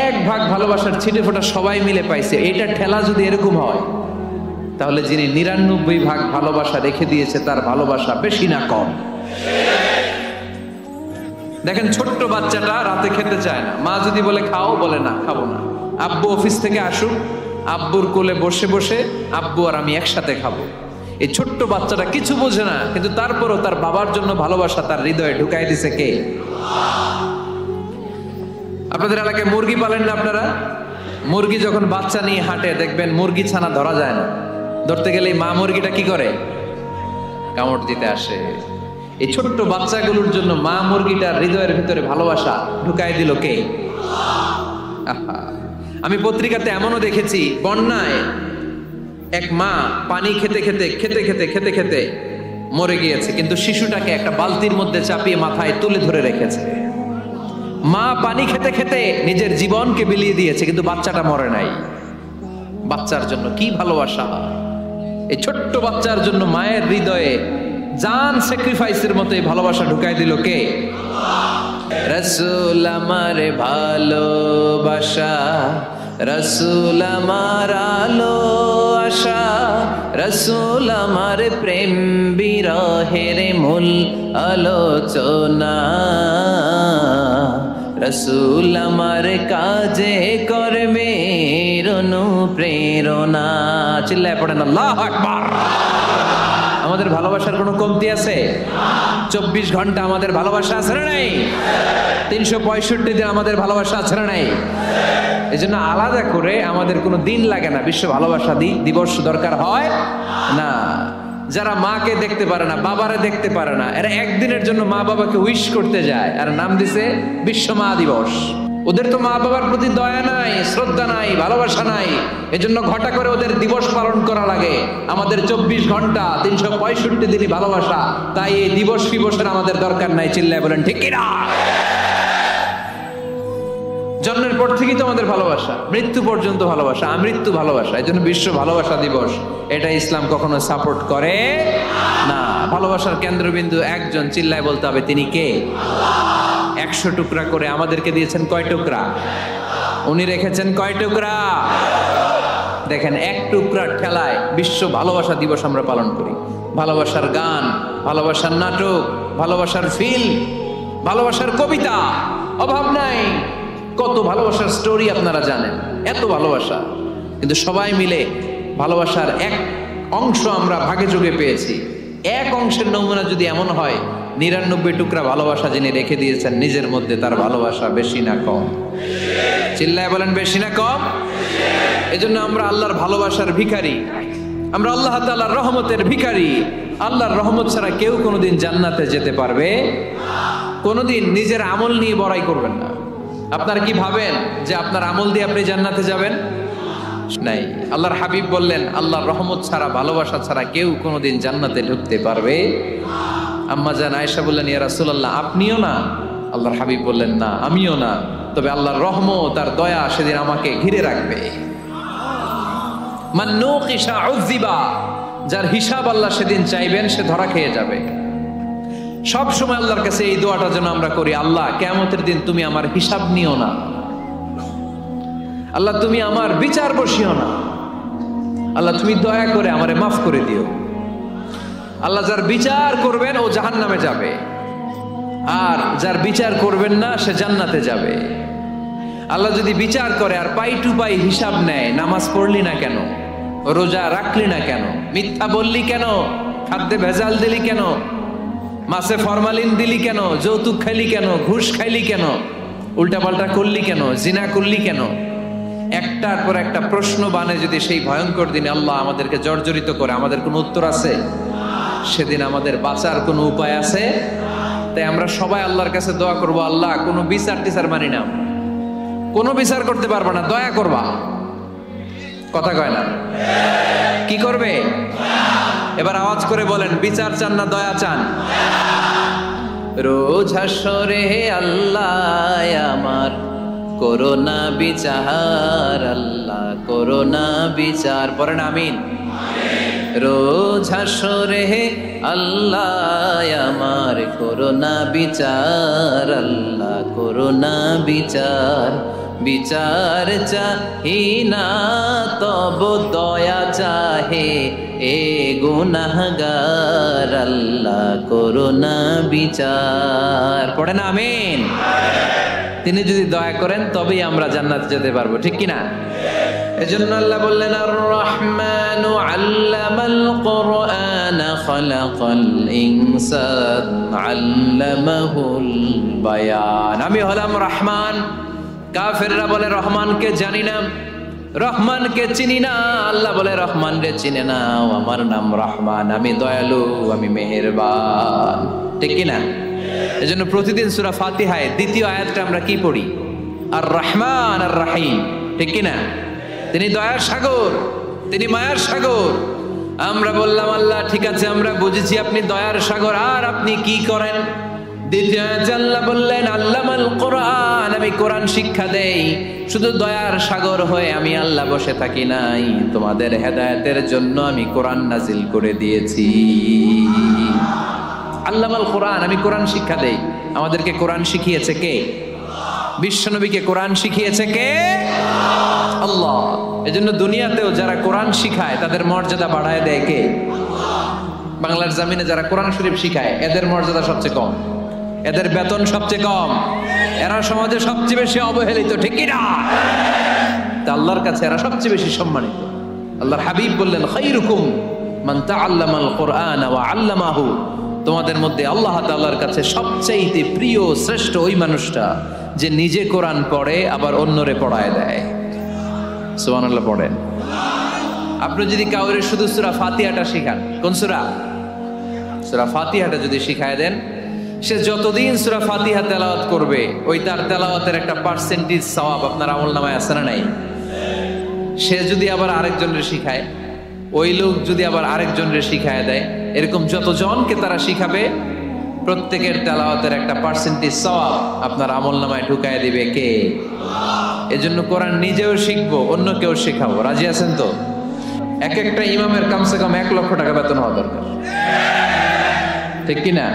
এক ভাগ ভালোবাসার ছিটে ফোটা সবাই মিলে পাইছে। এইটা ঠেলা যদি এরকম হয়, তাহলে যিনি ৯৯ ভাগ ভালোবাসা রেখে দিয়েছে তার ভালোবাসা বেশি না কম? দেখেন, ছোট্ট বাচ্চাটা রাতে খেতে চায় না, মা যদি বলে খাও, বলে না, খাবো না। আব্বু অফিস থেকে আসুক, আব্বুর কোলে বসে বসে আব্বু আর আমি একসাথে খাবো। এই ছোট্ট বাচ্চাটা কিছু বোঝে না, কিন্তু তারপরও তার বাবার জন্য ভালোবাসা তার হৃদয়ে ঢুকাই দিছে কে? আপনাদের এলাকায় মুরগি পালেন না আপনারা? মুরগি যখন বাচ্চা নিয়ে হাঁটে, দেখবেন মুরগি ছানা ধরা যায় না। ধরতে গেলে মা মুরগিটা কি করে? কামড় দিতে আসে। এই ছোট্ট বাচ্চাগুলোর জন্য মা মুরগিটার হৃদয়ের ভিতরে ভালোবাসা ঢুকাই দিল কে? আহা, আমি পত্রিকাতে এমনও দেখেছি, বন্যায় এক মা পানি খেতে খেতে মরে গিয়েছে, কিন্তু শিশুটাকে একটা বালতির মধ্যে চাপিয়ে মাথায় তুলে ধরে রেখেছে। মা পানি খেতে নিজের জীবনকে বিলিয়ে দিয়েছে, কিন্তু বাচ্চাটা মরে নাই। বাচ্চার জন্য কি ভালোবাসা! এই ছোট্ট বাচ্চার জন্য মায়ের হৃদয়ে জান স্যাক্রিফাইসের মতো এই ভালোবাসা ঢুকাই দিল কে? রাসূল আমার ভালোবাসা, রাসূল আমার আলো আশা, রাসূল আমার প্রেম বিরহের মূল আলোচনা, রাসূল আমার কাজে কর্মের অনুপ্রেরণা। চিল্লায় পড়েন আল্লাহু আকবার। আমাদের ভালোবাসার কোনো কমতি আছে? 24 ঘন্টা আমাদের ভালোবাসা আছে না নাই? 365 দিন আমাদের ভালোবাসা আছে না নাই? এই জন্য আলাদা করে আমাদের কোনো দিন লাগে না, বিশ্ব ভালোবাসা দিবস দরকার হয় না। যারা মাকে দেখতে পারে না, বাবারে দেখতে পারে না, এরা একদিনের জন্য মা বাবাকে উইশ করতে যায়, আর নাম দিছে বিশ্ব মা দিবস। ওদের তো মা বাবার প্রতি দয়া নাই, শ্রদ্ধা নাই, ভালোবাসা নাই, এজন্য ঘটা করে ওদের দিবস পালন করা লাগে। আমাদের 24 ঘন্টা 365 দিনই ভালোবাসা, তাই এই দিবস ফিবসের আমাদের দরকার নাই। চিল্লায় বলেন ঠিক কিনা? জন্মের পর থেকেই তো আমাদের ভালোবাসা, মৃত্যু পর্যন্ত ভালোবাসা, আমৃত্যু ভালোবাসা। এই জন্য বিশ্ব ভালোবাসা দিবস, এটা ইসলাম কখনো সাপোর্ট করে না। ভালোবাসার কেন্দ্রবিন্দু একজন, চিল্লায় বলতে হবে তিনি কে? 100 টুকরা করে আমাদেরকে দিয়েছেন কয় টুকরা? উনি রেখেছেন কয় টুকরা? দেখেন, এক টুকরার ঠেলায় বিশ্ব ভালোবাসা দিবস আমরা পালন করি। ভালোবাসার গান, ভালোবাসার নাটক, ভালোবাসার ফিল্ম, ভালোবাসার কবিতা, অভাব নাই। কত ভালোবাসার স্টোরি আপনারা জানেন, এত ভালোবাসা। কিন্তু সবাই মিলে ভালোবাসার এক অংশ আমরা ভাগে যোগে পেয়েছি। এক অংশের নমুনা যদি এমন হয়, 99 টুকরা ভালোবাসা যিনি রেখে দিয়েছেন নিজের মধ্যে, তার ভালোবাসা বেশি না কম? চিল্লায় বলেন বেশি না কম? এজন্য আমরা আল্লাহর ভালোবাসার ভিখারি, আমরা আল্লাহ তাআলার রহমতের ভিখারি। আল্লাহর রহমত ছাড়া কেউ কোনোদিন জান্নাতে যেতে পারবে কোনোদিন নিজের আমল নিয়ে বড়াই করবেন না। আপনারা কি ভাবেন যে আপনার আমল দিয়ে আপনি জান্নাতে যাবেন? নাই। আল্লাহর হাবিব বললেন, আল্লাহর রহমত ছাড়া, ভালোবাসা ছাড়া কেউ কোনোদিন জান্নাতে ঢুকতে পারবে। আম্মা জান আয়েশা বললেন, ইয়া রাসূলুল্লাহ আপনিও না? আল্লাহর হাবিব বললেন, না আমিও না, তবে আল্লাহর রহমত আর দয়া সেদিন আমাকে ঘিরে রাখবে। মান নুকিশা উযিবা, যার হিসাব আল্লাহ সেদিন চাইবেন সে ধরা খেয়ে যাবে। সব সময় আল্লাহর কাছে এই দোয়াটা যেন আমরা করি, আল্লাহ কিয়ামতের দিন তুমি আমার হিসাব নিও না, আল্লাহ তুমি আমার বিচার বসিও না, আল্লাহ তুমি দয়া করে আমারে মাফ করে দিও। আল্লাহ যার বিচার করবেন ও জাহান্নামে যাবে, আর যার বিচার করবেন না সে জান্নাতে যাবে। আল্লাহ যদি বিচার করে আর পাই টু পাই হিসাব নেয়, নামাজ পড়লি না কেন, রোজা রাখলি না কেন, মিথ্যা বললি কেন, খাদ্যে ভেজাল দিলি কেন, মাছে ফরমালিন দিলি কেন, যৌতুক খাইলি কেন, ঘুষ খাইলি কেন, উল্টাপাল্টা করলি কেন, জিনা করলি কেন, একটার পর একটা প্রশ্ন বানে যদি সেই ভয়ঙ্কর দিনে আল্লাহ আমাদেরকে জর্জরিত করে, আমাদের কোনো উত্তর আছে? সেদিন আমাদের বাঁচার কোনো উপায় আছে? তাই আমরা সবাই আল্লাহর কাছে দোয়া করবো, আল্লাহ কোনো বিচার টিচার মানি না, কোনো বিচার করতে পারবা না, দয়া করবা। কথা কয় না? কি করবে? এবার আওয়াজ করে বলেন, বিচার চান না দয়া চান? রোজ হাসরে আল্লাহ আমার করোনা বিচার, আল্লাহ করোনা বিচার, পড়েন আমিন। রোজ হাসরে আল্লাহ আমার করোনা বিচার, আল্লাহ করোনা বিচার, বিচার চাহি না তব দয়া চাহে এ গুনাহগার, আল্লাহ করোনা বিচার, পড়েন আমিন। তিনি যদি দয়া করেন তবেই আমরা জান্নাতে যেতে পারবো, ঠিক কিনা? এজন্য আল্লাহ বললেন, আর রহমানু আল্লামাল কুরআন খালাকাল ইনসান আল্লামাহুল বায়ান। আমি হলাম রহমান। কাফেররা বলে রহমানকে জানি না, রহমানকে চিনি না, আল্লাহ বলে রহমান রে চিনে নাও, আমার নাম রহমান, আমি দয়ালু, আমি মেহেরবান। ঠিক কিনা? এজন্য প্রতিদিন সূরা ফাতিহায় দ্বিতীয় আয়াতটা আমরা কি পড়ি? আর রহমান আর রাহিম। ঠিক কিনা? তিনি দয়ার সাগর, তিনি মায়ার সাগর। আমরা বললাম আল্লাহ ঠিক আছে, আমরা বুঝেছি আপনি দয়ার সাগর, আর আপনি কি করেন? দ্বিতীয় আয়াতে আল্লাহ বললেন আল্লামাল কোরআন, আমি কোরআন শিক্ষা দেই। শুধু দয়ার সাগর হয়ে আমি আল্লাহ বসে থাকি নাই, তোমাদের হেদায়েতের জন্য আমি কোরআন নাজিল করে দিয়েছি। আল্লামাল কোরআন, আমি কোরআন শিক্ষা দেই। আমাদেরকে কোরআন শিখিয়েছে কে? বিশ্বনবীকে কোরআন শিখিয়েছে কে? আল্লাহ। এজন্য দুনিয়াতেও যারা কোরআন শিখায় তাদের মর্যাদা বাড়ায় দেয় কে? বাংলার জমিনে যারা কোরআন শরীফ শিখায় এদের মর্যাদা সবচেয়ে কম, এদের বেতন সবচেয়ে কম, এরা সমাজে সবচেয়ে বেশি অবহেলিত। ঠিক কি না? তা আল্লাহর কাছে এরা সবচেয়ে বেশি সম্মানিত। আল্লাহর হাবিব বললেন খায়রুকুম মান তাআল্লামাল কুরআন ওয়া আল্লামাহু, তোমাদের মধ্যে আল্লাহ তাআলার কাছে সবচেয়ে প্রিয় শ্রেষ্ঠ ওই মানুষটা যে নিজে কোরআন পড়ে আবার অন্যরে পড়ায় দেয়। সুবহানাল্লাহ পড়েন। আপনি যদি কাউরে শুধু সূরা ফাতিহাটা শিখান, কোন সূরা? সূরা ফাতিহাটা যদি শিখায় দেন, সে যতদিন সূরা ফাতিহা তেলাওয়াত করবে ওই তার তেলাওয়াতের একটা পার্সেন্টেজ সওয়াব আপনার আমলনামায় আছে না নাই? সে যদি আবার আরেকজনের শিখায়, ওই লোক যদি আবার আরেকজনের শিখায় দেয়, এরকম যতজনকে তারা শিখাবে প্রত্যেকের তেলাওয়াতের একটা পার্সেন্টেজ সওয়াব আপনার আমলনামায় ঢুকায় দিবে কে? এজন্য কোরআন নিজেও শিখবো, অন্যকেও শেখাবো। রাজি আছেন তো? এক একটা ইমামের কমসে কম 1 লক্ষ টাকা বেতন হওয়া দরকার। ঠিক কিনা?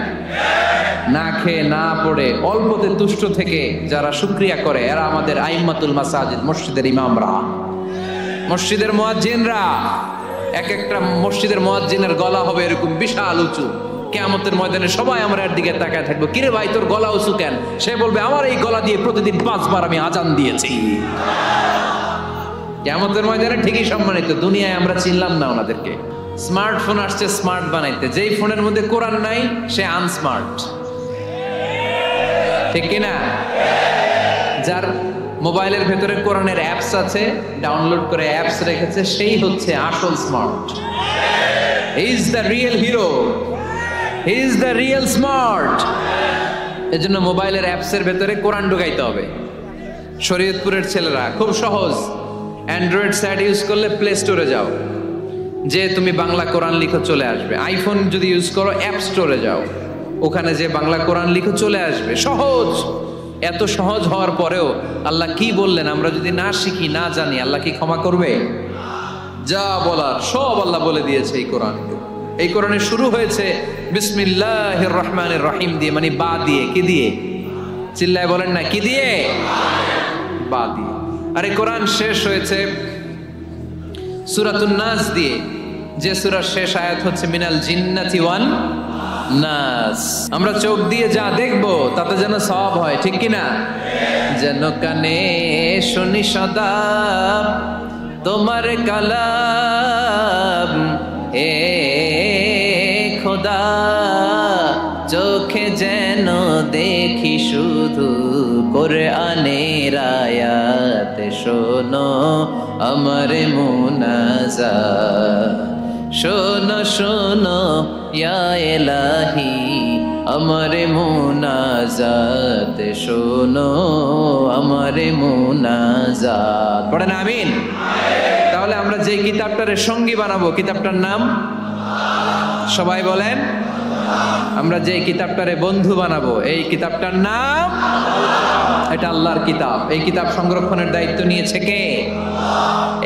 না খেয়ে না পড়ে অল্পতে তুষ্ট থেকে যারা শুকরিয়া করে এরা আমাদের আইম্মাতুল মাসাজিদ, মসজিদের ইমামরা, মসজিদের মুয়াজ্জিনরা। এক একটা মসজিদের মুয়াজ্জিনের গলা হবে এরকম বিশাল উঁচু। কিয়ামতের ময়দানে সবাই আমরা এর দিকে তাকায় থাকবো, কিরে ভাই তোর গলা উঁচু কেন? সে বলবে আমার এই গলা দিয়ে প্রতিদিন 5 বার আমি আজান দিয়েছি। কিয়ামতের ময়দানে ঠিকই সম্মানিত। দুনিয়ায় আমরা চিনলাম না ওনাদেরকে। স্মার্টফোন আসছে স্মার্ট বানাইতে, যেই ফোনের মধ্যে কোরআন নাই সে আনস্মার্ট। ঠিক কিনা? যার মোবাইলের ভেতরে কোরআনের অ্যাপস আছে, ডাউনলোড করে অ্যাপস রেখেছে, সেই হচ্ছে আসল smart. He is the real hero, he is the real smart. এজন্য মোবাইলের অ্যাপসের ভেতরে কোরআন ঢুকাইতে হবে। শরীয়তপুরের ছেলেরা খুব সহজ, অ্যান্ড্রয়েড সেট ইউজ করলে প্লে স্টোরে যাও, যে তুমি বাংলা কোরআন লিখো চলে আসবে। আইফোন যদি ইউজ করো অ্যাপ স্টোরে যাও, ওখানে যে বাংলা কোরআন লিখো চলে আসবে। সহজ। এত সহজ হওয়ার পরেও আল্লাহ কি বললেন আমরা যদি না শিখি, না জানি, আল্লাহ কি ক্ষমা করবে? যা বলার সব আল্লাহ বলে দিয়েছে এই কোরআন। এই কোরআনে শুরু হয়েছে বিসমিল্লাহির রহমানির রহিম দিয়ে, মানে বা দিয়ে। কি দিয়ে? চিল্লায় বলেন না, কি দিয়ে? বা দিয়ে। আর এই কোরআন শেষ হয়েছে সূরাতুন নাস দিয়ে, যে সূরার শেষ আয়াত হচ্ছে মিনাল জিন্নাতি ওয়ান নাস। আমরা চোখ দিয়ে যা দেখবো তাতে যেন সওয়াব হয়। ঠিক কিনা? যেন কানে শুনি সদা তোমার কালাম, হে খোদা চোখে যেন দেখি শুধু কোরআনের আয়াত, শোনো আমার মুনাজাত, শোনো শোনো ইয়া ইলাহি আমার মুনাজাত, শোনো আমার মুনাজাত। পড়েন আমিন। তাহলে আমরা যে কিতাবটারে সঙ্গী বানাবো, কিতাবটার নাম সবাই বলেন। আমরা যে কিতাবটারে বন্ধু বানাবো, এই কিতাবটার নাম, এটা আল্লাহর কিতাব। এই কিতাব সংরক্ষণের দায়িত্ব নিয়েছে কে?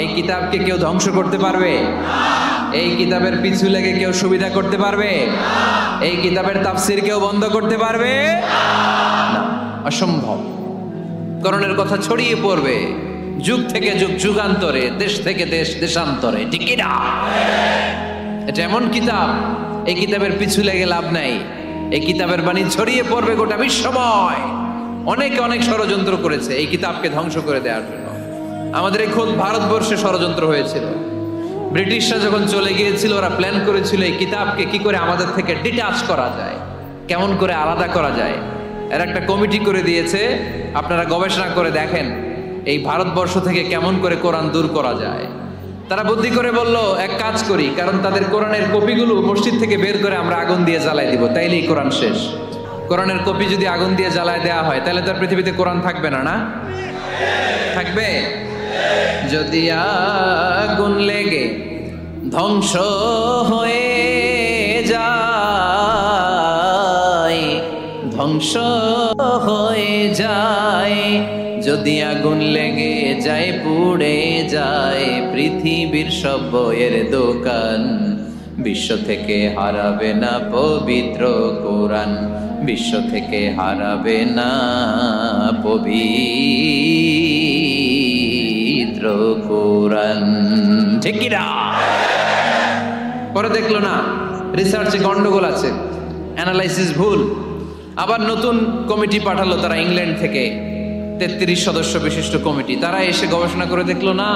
এই কিতাবকে কেউ ধ্বংস করতে পারবে? এই কিতাবের পিছু লেগে কেউ সুবিধা করতে পারবে? এই কিতাবের তাফসীর কেউ বন্ধ করতে পারবে না, অসম্ভব। কোরআনের কথা ছড়িয়ে পড়বে যুগ থেকে যুগ, যুগান্তরে, দেশ থেকে দেশ, দেশান্তরে। ঠিক কি না? এটা এমন কিতাব, এই কিতাবের পিছু লেগে লাভ নাই। এই কিতাবের বাণী ছড়িয়ে পড়বে গোটা বিশ্বময়। অনেকে অনেক ষড়যন্ত্র করেছে এই কিতাবকে ধ্বংস করে দেওয়ার জন্য। আমাদের এই খোদ ভারতবর্ষে ষড়যন্ত্র হয়েছিল। ব্রিটিশরা যখন চলে গিয়েছিল, ওরা প্ল্যান করেছিল এই কিতাবকে কি করে আমাদের থেকে ডিটাচ করা যায়, কেমন করে আলাদা করা যায়। এর একটা কমিটি করে দিয়েছে। আপনারা গবেষণা করে দেখেন এই ভারতবর্ষ থেকে কেমন করে কোরআন দূর করা যায়। তারা বুদ্ধি করে বলল, এক কাজ করি, কারণ তাদের কোরআনের কপিগুলো মসজিদ থেকে বের করে আমরা আগুন দিয়ে জ্বালাই দিব, তাইলেই কোরআন শেষ। কোরআনের কপি যদি আগুন দিয়ে জ্বালায় দেওয়া হয় তাহলে তার পৃথিবীতে কোরআন থাকবে না, না থাকবে? যদি আগুন লেগে ধ্বংস হয়ে যায়, ধ্বংস হয়ে যায়, যদি আগুন লেগে যায় পুড়ে যায় পৃথিবীর সব বইয়ের দোকান, বিশ্ব থেকে হারাবে না পবিত্র কোরআন, বিশ্ব থেকে হারাবে না পবিত্র কোরআন। ঠিক কি না? পরে দেখলো না রিসার্চে গন্ডগোল আছে, অ্যানালাইসিস ভুল, আবার নতুন কমিটি পাঠালো তারা ইংল্যান্ড থেকে, 33 সদস্য বিশিষ্ট কমিটি। তারা এসে গবেষণা করে দেখলো না,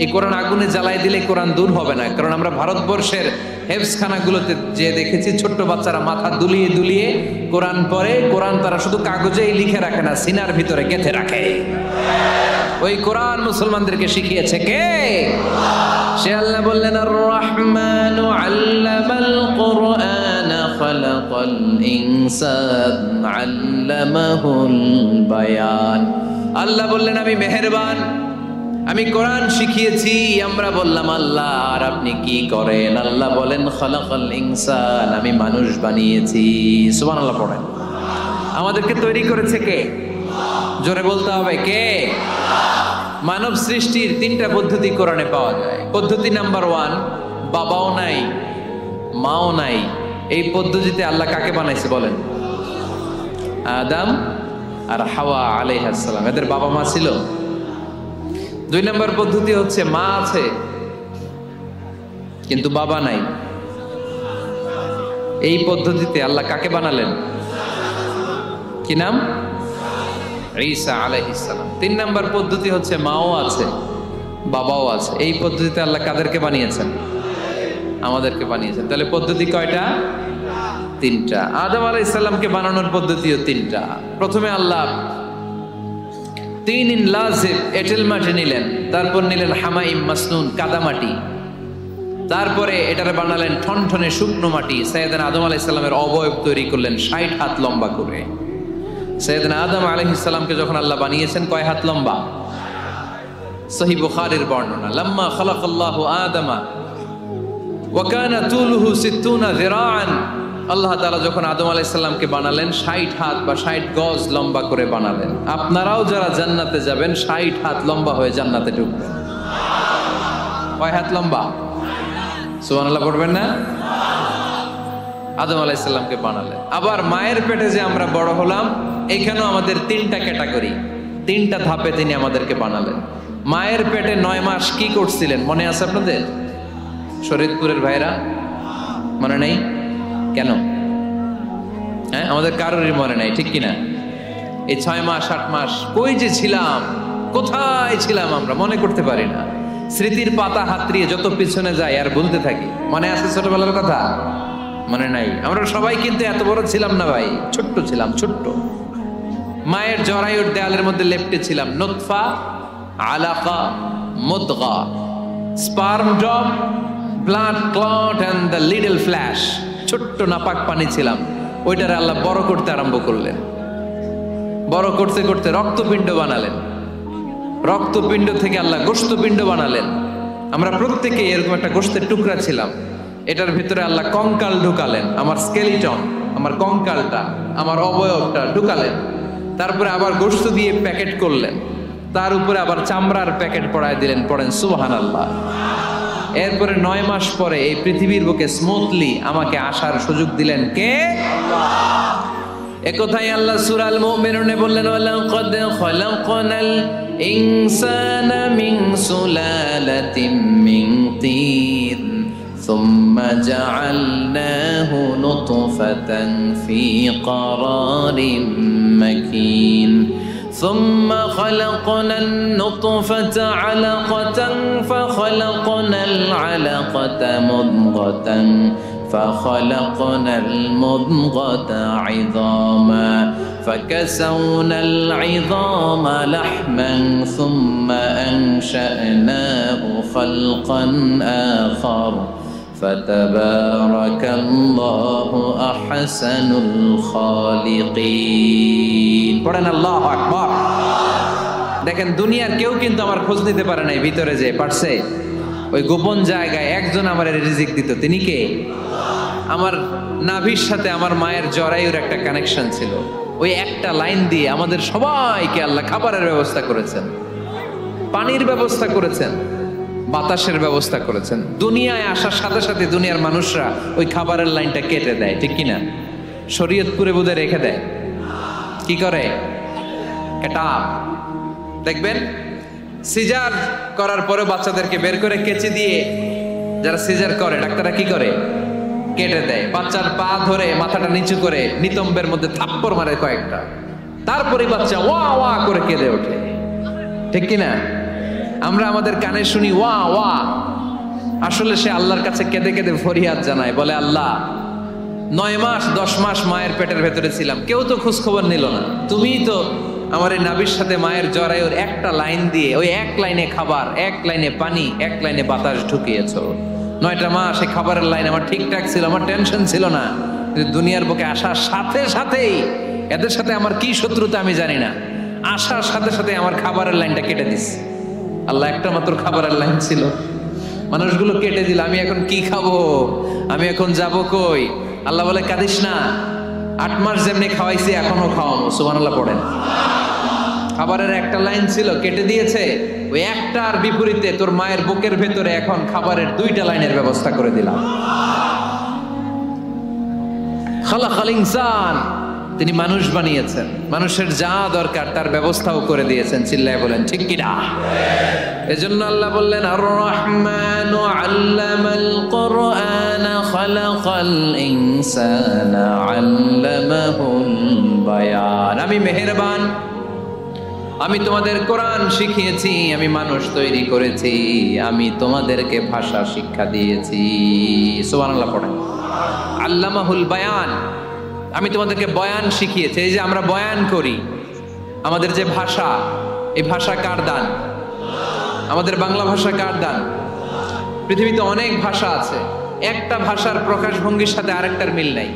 এই কোরআন আগুনে জ্বালাই দিলে কোরআন দূর হবে না। কারণ আমরা ভারতবর্ষের হেফজখানাগুলোতে যে দেখেছি ছোট্ট বাচ্চারা মাথা দুলিয়ে দুলিয়ে কোরআন পড়ে, কোরআন তারা শুধু কাগজেই লিখে রাখে না, সিনার ভিতরে গেঁথে রাখে। ওই কোরআন মুসলমানদেরকে শিখিয়েছে কে? সে আল্লাহ বললেন, আর রহমানু আল্লামাল কুরআন খালাকাল ইনসান আল্লামাহুল বায়ান। আল্লাহ বললেন, আমি মেহেরবান, আমি কোরআন শিখিয়েছি। আমরা বললাম আল্লাহ, আর আপনি কি করেন? আল্লাহ বলেন, খালাকাল ইনসান, আমি মানুষ বানিয়েছি। সুবহানাল্লাহ পড়েন। আমাদেরকে তৈরি করেছে কে? জোরে বলতে হবে কে? মানব সৃষ্টির 3টা পদ্ধতি কোরআনে পাওয়া যায়। পদ্ধতি নাম্বার 1, বাবাও নাই মাও নাই। এই পদ্ধতিতে আল্লাহ কাকে বানাইছে বলেন? আদম আর হাওয়া আলাইহিস সালাম, এদের বাবা মা ছিল। 2 নম্বর পদ্ধতি হচ্ছে মা আছে কিন্তু বাবা নাই। এই পদ্ধতিতে আল্লাহ কাকে বানালেন? কি নাম? ঈসা আলাইহিস সালাম। 3 নম্বর পদ্ধতি হচ্ছে মাও আছে বাবাও আছে। এই পদ্ধতিতে আল্লাহ কাদেরকে বানিয়েছেন? আমাদেরকে বানিয়েছেন। তাহলে পদ্ধতি কয়টা? 3টা। আদম আলাইহিস সালামকে বানানোর পদ্ধতিও 3টা। প্রথমে আল্লাহ 3 লাজিব এঁটেল মাটি নিলেন, তারপর নিলেন হামাইম মাসনুন কাদামাটি, তারপরে এটারে বানালেন ঠনঠনে শুকনো মাটি। সাইয়েদনা আদম আলাইহিস সালামের অবয়ব তৈরি করলেন 60 হাত লম্বা করে। সাইয়েদনা আদম আলাইহিস সালামকে যখন আল্লাহ বানিয়েছেন কয় হাত লম্বা? সহিহ বুখারীর বর্ণনা, লাম্মা খালাকাল্লাহু আদামা ওয়া কানা তুলুহু 60 যিরাআন। আল্লাহ তাআলা যখন আদম আলাইহিস সালামকে বানালেন 60 হাত বা 60 গজ লম্বা করে বানালেন। আপনারাও যারা জান্নাতে যাবেন 60 হাত লম্বা হয়ে জান্নাতে ঢুকবেন। কয় হাত লম্বা? সুবহানাল্লাহ পড়বেন না? আদম আলাইহিস সালামকে বানালেন। আবার মায়ের পেটে যে আমরা বড় হলাম, এখানেও আমাদের 3টা ক্যাটাগরি, 3টা ধাপে তিনি আমাদেরকে বানালেন। মায়ের পেটে 9 মাস কি করছিলেন মনে আছে আপনাদের? শরীয়তপুরের ভাইরা মনে নেই? কেন? হ্যাঁ, আমাদের কারোরই মনে নাই, ঠিক কিনা? এই 6 মাস 8 মাস কই যে ছিলাম, কোথায় ছিলাম আমরা মনে করতে পারি না। স্মৃতির পাতা হাতড়িয়ে যত পিছনে যাই আর বলতে থাকি। মনে আছে ছোটবেলার কথা? মনে নাই? আমরা সবাই কিন্তু এত বড় ছিলাম না ভাই, ছোট্ট ছিলাম, ছোট্ট। মায়ের জরায়ুর দেয়ালের মধ্যে লেপ্টে ছিলাম। নুতফা, আলাকা, মুদগা, sperm drop, blood clot and the little flesh. ছোট্ট নাপাক পানি ছিলাম। ওইটারে আল্লাহ বড় করতে আরম্ভ করলেন। বড় করতে করতে রক্তপিণ্ড বানালেন। রক্তপিণ্ড থেকে আল্লাহ গোশতপিণ্ড বানালেন। আমরা প্রত্যেকে এরকম একটা গোশতের টুকরা ছিলাম। এটার ভিতরে আল্লাহ কঙ্কাল ঢুকালেন, আমার স্কেলিটন, আমার কঙ্কালটা, আমার অবয়বটা ঢুকালেন। তারপরে আবার গোশত দিয়ে প্যাকেট করলেন, তার উপরে আবার চামড়ার প্যাকেট পড়ায় দিলেন। পড়েন সুবহানাল্লাহ। এরপরে 9 মাস পরে এই পৃথিবীর বুকে স্মুথলি আমাকে আসার সুযোগ দিলেন কে? একথাই আল্লাহ সূরা আল মুমিনুনে বললেন, ওয়ালাকাদ খালাকনাল ইনসানা মিন সুলালাতিন মিন তিন সুম্মা জাআলনাহু নুতফাতান ফি ক্বারারিন মাকিন ثم خلقنا النطفة علقة فخلقنا العلقة مضغة فخلقنا المضغة عظاما فكسونا العظام لحما ثم أنشأناه خلقا آخر فتبارك الله أحسن الخالقين পড়েন আল্লাহু আকবার। দেখেন দুনিয়ার কেউ কিন্তু আমার খোঁজ নিতে পারে নাই, ভিতরে যে পারছে ওই গোপন জায়গায় একজন আমার রিজিক দিত। তিনি কে? আমার নাভির সাথে আমার মায়ের জরায়ুর একটা কানেকশন ছিল। ওই একটা লাইন দিয়ে আমাদের সবাইকে আল্লাহ খাবারের ব্যবস্থা করেছেন, পানির ব্যবস্থা করেছেন, বাতাসের ব্যবস্থা করেছেন। দুনিয়ায় আসার সাথে সাথে দুনিয়ার মানুষরা ওই খাবারের লাইনটা কেটে দেয়, ঠিক কিনা? শরীয়তপুরে বোধহয় রেখে দেয়। কি করে? এটা দেখবেন সিজার করার পরে বাচ্চাদেরকে বের করে কেচি দিয়ে যারা সিজার করে ডাক্তাররা কি করে? কেটে দেয়। বাচ্চার পা ধরে মাথাটা নিচু করে নিতম্বের মধ্যে থাপ্পড় মারে কয়েকটা, তারপরে বাচ্চা ওয়া ওয়া করে কেঁদে ওঠে, ঠিক কিনা? আমরা আমাদের কানে শুনি ওয়া ওয়া, আসলে সে আল্লাহর কাছে কেঁদে কেঁদে ফরিয়াদ জানায়, বলে আল্লাহ 9 মাস 10 মাস মায়ের পেটের ভেতরে ছিলাম, কেউ তো খোঁজ খবর নিল না, তুমিই তো আমার এই নাভির সাথে মায়ের জরায়ুর একটা লাইন দিয়ে ওই এক লাইনে খাবার, এক লাইনে পানি, এক লাইনে বাতাস ঢুকিয়েছো। 9টা মাস এই খাবারের লাইন আমার ঠিকঠাক ছিল, আমার টেনশন ছিল না। দুনিয়ার বুকে আসার সাথে সাথেই এদের সাথে আমার কি শত্রুতা আমি জানি না, আসার সাথে সাথে আমার খাবারের লাইনটা কেটে দিস। আল্লাহ একটা মাত্র খাবারের লাইন ছিল, মানুষগুলো কেটে দিল। আমি এখন কি খাবো? আমি এখন যাব কই? আল্লাহ বলে কাঁদিস না, 8 মাস যেমনি খাওয়াইছি এখনো খাওয়াবো। সুবহানাল্লাহ পড়েন। খাবারের একটা লাইন ছিল, কেটে দিয়েছে। ওই একটার বিপরীতে তোর মায়ের বুকের ভেতরে এখন খাবারের 2টা লাইনের ব্যবস্থা করে দিলাম। খালাকাল ইনসান, তিনি মানুষ বানিয়েছেন, মানুষের যা দরকার তার ব্যবস্থাও করে দিয়েছেন। চিল্লায় বলেন ঠিক কি না? এজন্য আল্লাহ বললেন আর রহমানু আল্লামাল কুরআন খালাকাল ইনসানা আল্লামাহুল বায়ান। আমি মেহেরবান, আমি তোমাদের কোরআন শিখিয়েছি, আমি মানুষ তৈরি করেছি, আমি তোমাদেরকে ভাষা শিক্ষা দিয়েছি। সুবহানাল্লাহ পড়েন। আল্লামাহুল বায়ান, আমি তোমাদেরকে বয়ান শিখিয়েছি। এই যে আমরা বয়ান করি, আমাদের যে ভাষা, এই ভাষা কার দান? আমাদের বাংলা ভাষা কার দান? পৃথিবীতে অনেক ভাষা আছে, একটা ভাষার প্রকাশভঙ্গির সাথে আরেকটার মিল নাই,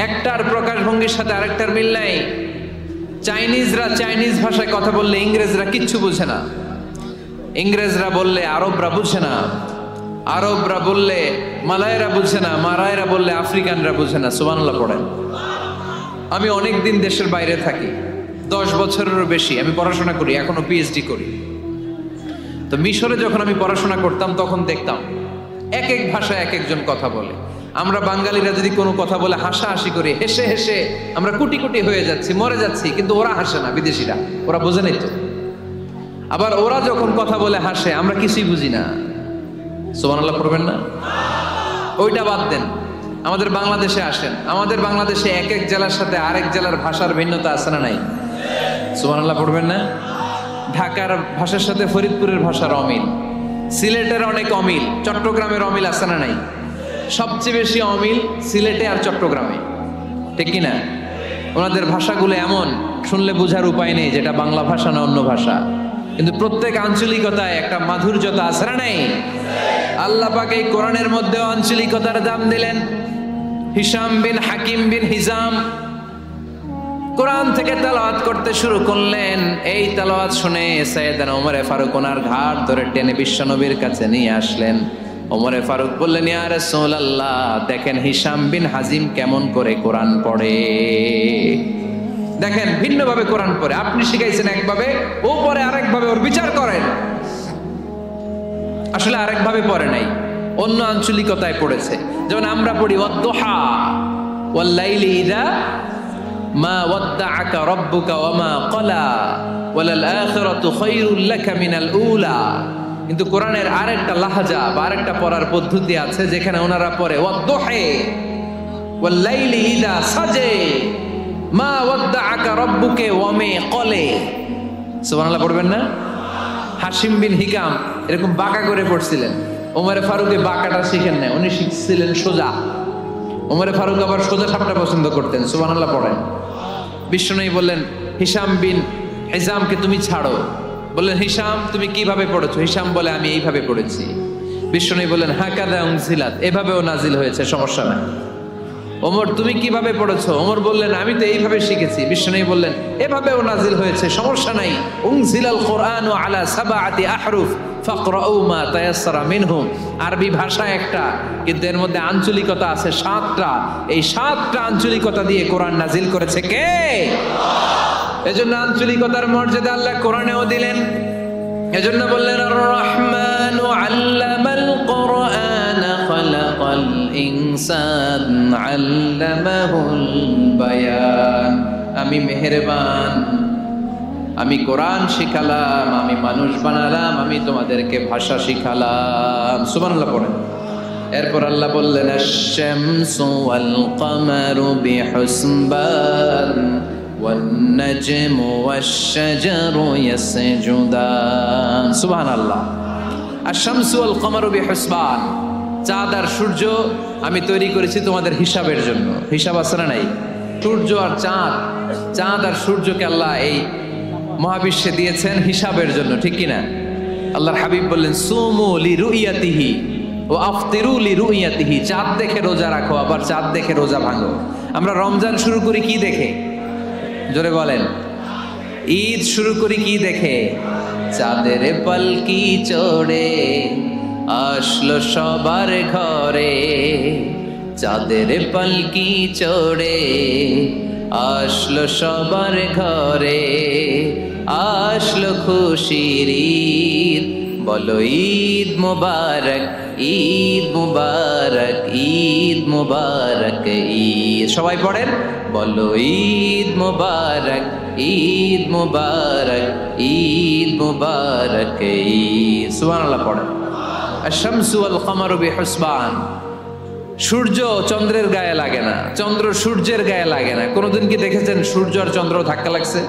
একটার প্রকাশভঙ্গির সাথে আরেকটার মিল নাই। চাইনিজরা চাইনিজ ভাষায় কথা বললে ইংরেজরা কিচ্ছু বুঝে না, ইংরেজরা বললে আরবরা বুঝে না, আরবরা বললে মালায়রা বুঝে না, মারায়রা বললে আফ্রিকানরা বুঝে না। সুবহানাল্লাহ পড়েন। আমি অনেক দিন দেশের বাইরে থাকি, 10 বছরেরও বেশি আমি পড়াশোনা করি, এখনো পিএইচডি করি। তো মিশরে যখন আমি পড়াশোনা করতাম তখন দেখতাম এক এক ভাষায় এক একজন কথা বলে। আমরা বাঙালিরা যদি কোনো কথা বলে হাসাহাসি করি, হেসে হেসে আমরা কুটি কুটি হয়ে যাচ্ছি, মরে যাচ্ছি, কিন্তু ওরা হাসে না, বিদেশিরা, ওরা বোঝে নাই তো। আবার ওরা যখন কথা বলে হাসে, আমরা কিছুই বুঝি না। সুবহানাল্লাহ পড়বেন না? ওইটা বাদ দেন, আমাদের বাংলাদেশে আসেন, আমাদের বাংলাদেশে এক এক জেলার সাথে আরেক জেলার ভাষার ভিন্নতা আছে না নাই? সুবহানাল্লাহ পড়বেন না? ঢাকার ভাষার সাথে ফরিদপুরের ভাষার অমিল, সিলেটের অনেক অমিল, চট্টগ্রামের অমিল আছে না নাই? সবচেয়ে বেশি অমিল সিলেটে আর চট্টগ্রামে, ঠিক কিনা? ওনাদের ভাষাগুলো এমন, শুনলে বোঝার উপায় নেই যেটা বাংলা ভাষা না অন্য ভাষা, কিন্তু প্রত্যেক আঞ্চলিকতায় একটা মাধুর্যতা আছে না নাই? আল্লাহ পাক এই কোরআনের মধ্যে আঞ্চলিকতার দাম দিলেন। হিশাম বিন হাকিম বিন হিজাম কোরআন থেকে তেলাওয়াত করতে শুরু করলেন। এই তেলাওয়াত শুনে সাইয়েদনা ওমরে ফারুক ওনার ঘাট ধরে টেনে বিশ্বনবীর কাছে নিয়ে আসলেন। ওমরে ফারুক বললেন, ইয়া রাসূলুল্লাহ, দেখেন হিশাম বিন হাজিম কেমন করে কোরআন পড়ে, দেখেন ভিন্নভাবে কোরআন পড়ে। আপনি শিখাইছেন একভাবে, ও পড়ে আরেকভাবে, ওর বিচার করেন। আসলে আরেকভাবে পড়ে নাই, অন্য আঞ্চলিকতায় পড়েছে। যেমন আমরা পড়ি ওয়াদ-দুহা ওয়াল লাইলি ইযা মা ওয়াদ্দাআকা রাব্বুকা ওয়া মা ক্বালা ওয়ালাল আখিরাতু খায়রুল লাকা মিনাল উলা। কিন্তু কোরআনের আরেকটা লাহাজা বা আরেকটা পড়ার পদ্ধতি আছে যেখানে ওনারা পড়ে ওয়াদ-দুহা ওয়াল লাইলি ইযা সাজা মা ওয়াদ্দাআকা রাব্বুকা ওয়া মা ক্বালা। সুবহানাল্লাহ পড়বেন না? হাশিম বিন হিকাম এরকম বাঁকা করে পড়ছিলেন। ওমরে ফারুক বাঁকাটা শিখেন না, উনি শিখছিলেন সোজা। ওমরে ফারুক আবার সোজা সাপটা পছন্দ করতেন, সুবহানাল্লাহ পড়েন। বিশ্বনবী বললেন হিশাম বিন হিজামকে তুমি ছাড়ো। বললেন হিশাম তুমি কিভাবে পড়েছো? হিশাম বলে আমি এইভাবে পড়েছি। বিশ্বনবী বললেন হাকাযা উনজিলাত, এভাবেও নাজিল হয়েছে, সমস্যা নাই। ওমর তুমি কিভাবে পড়েছো? ওমর বললেন আমি তো এইভাবে শিখেছি। বিশ্বনবী বললেন এভাবেও নাজিল হয়েছে, সমস্যা নাই। উনজিলাল কুরআনু আলা সাবআতি আহরুফ ফাকরাউ মা তায়াসসারা মিনহু। আরবি ভাষা একটা, কিন্তু এর মধ্যে আঞ্চলিকতা আছে 7টা। এই 7টা আঞ্চলিকতা দিয়ে কোরআন নাজিল করেছে কে? এজন্য আঞ্চলিকতার মর্যাদা আল্লাহ কোরআনেও দিলেন। এজন্য বললেন আর রহমানু আল্লামাল কুরআন খালাকাল ইনসান আল্লামাহুল বায়ান। আমি মেহেরবান, আমি কোরআন শিখালাম, আমি মানুষ বানালাম, আমি তোমাদেরকে ভাষা শিখালাম। সুবহানাল্লাহ পড়েন। এরপর আল্লাহ বললেন আশ-শামসু ওয়াল কামারু বিহুসবান ওয়ান নাজমু ওয়াশ-শাজারু ইয়াসজুদান। সুবহানাল্লাহ। আশ-শামসু ওয়াল কামারু বিহুসবান, চাঁদ আর সূর্য আমি তৈরি করেছি তোমাদের হিসাবের জন্য। হিসাব আছে না নাই? সূর্য আর চাঁদ, চাঁদ আর সূর্যকে আল্লাহ এই মহাবিশ্বে দিয়েছেন হিসাবের জন্য, ঠিক কিনা? আল্লাহর হাবিব বললেন সুমু লিরুইয়াতিহি ওয়া আফতিরু লিরুইয়াতিহি। চাঁদ দেখে রোজা রাখো, আবার চাঁদ দেখে রোজা ভাঙো। আমরা রমজান শুরু করি কি দেখে? জোরে বলেন। ঈদ শুরু করি কি দেখে? চাঁদের পালকি চড়ে আসলো সবার ঘরে, চাঁদের পালকি চড়ে আসলো সবার ঘরে, আসলো খুশির ঈদ, বলো ঈদ মুবারক, ঈদ মুবারক, ঈদ মুবারক, ঈদ। সবাই পড়েন, বলো ঈদ মুবারক, ঈদ মুবারক, ঈদ মুবারক, ঈদ। সুবহানাল্লাহ পড়েন। আশ-শামসু ওয়াল কামারু বিহুসবান। সূর্য চন্দ্রের গায়ে লাগে না, চন্দ্র সূর্যের গায়ে লাগে না। কোনোদিন কি দেখেছেন সূর্য আর চন্দ্র ধাক্কা লাগছে?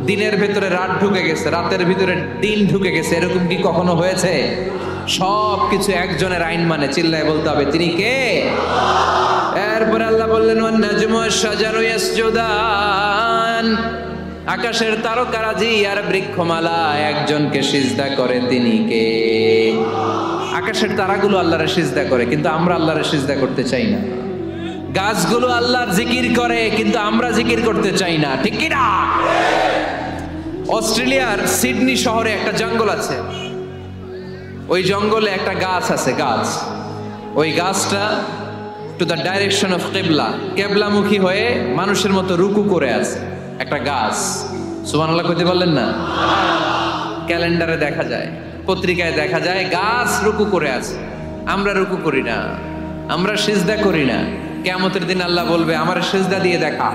দিনের ভেতরে রাত ঢুকে গেছে, রাতের ভিতরে দিন ঢুকে গেছে, এরকম কি কখনো হয়েছে? সব কিছু একজনের আইন মানে, চিল্লায় বলতে হবে তিনি কে? এরপরে আল্লাহ বললেন ওয়ান নাজমু ওয়াশ-শাজারু ইয়াসজুদান। আকাশের তারকারাজি আর বৃক্ষমালা একজনকে সিজদা করে, তিনি কে? আকাশের তারাগুলো আল্লাহরে সিজদা করে, কিন্তু আমরা আল্লাহরে সিজদা করতে চাই না। গাছগুলো আল্লাহর জিকির করে, কিন্তু আমরা জিকির করতে চাই না, ঠিক কি না? অস্ট্রেলিয়ার সিডনি শহরে একটা জঙ্গল আছে। ওই জঙ্গলে একটা গাছ আছে, গাছ। ওই গাছটা টু দ্য ডাইরেকশন অফ কিবলা, কিবলামুখী হয়ে মানুষের মতো রুকু করে আছে একটা গাছ। সুবহানাল্লাহ কইতে পারলেন না? ক্যালেন্ডারে দেখা যায়, পত্রিকায় দেখা যায়, গাছ রুকু করে আছে। আমরা রুকু করি না, আমরা সিজদা করি না। কিয়ামতের দিন আল্লাহ বলবে আমার সিজদা দিয়ে দেখা।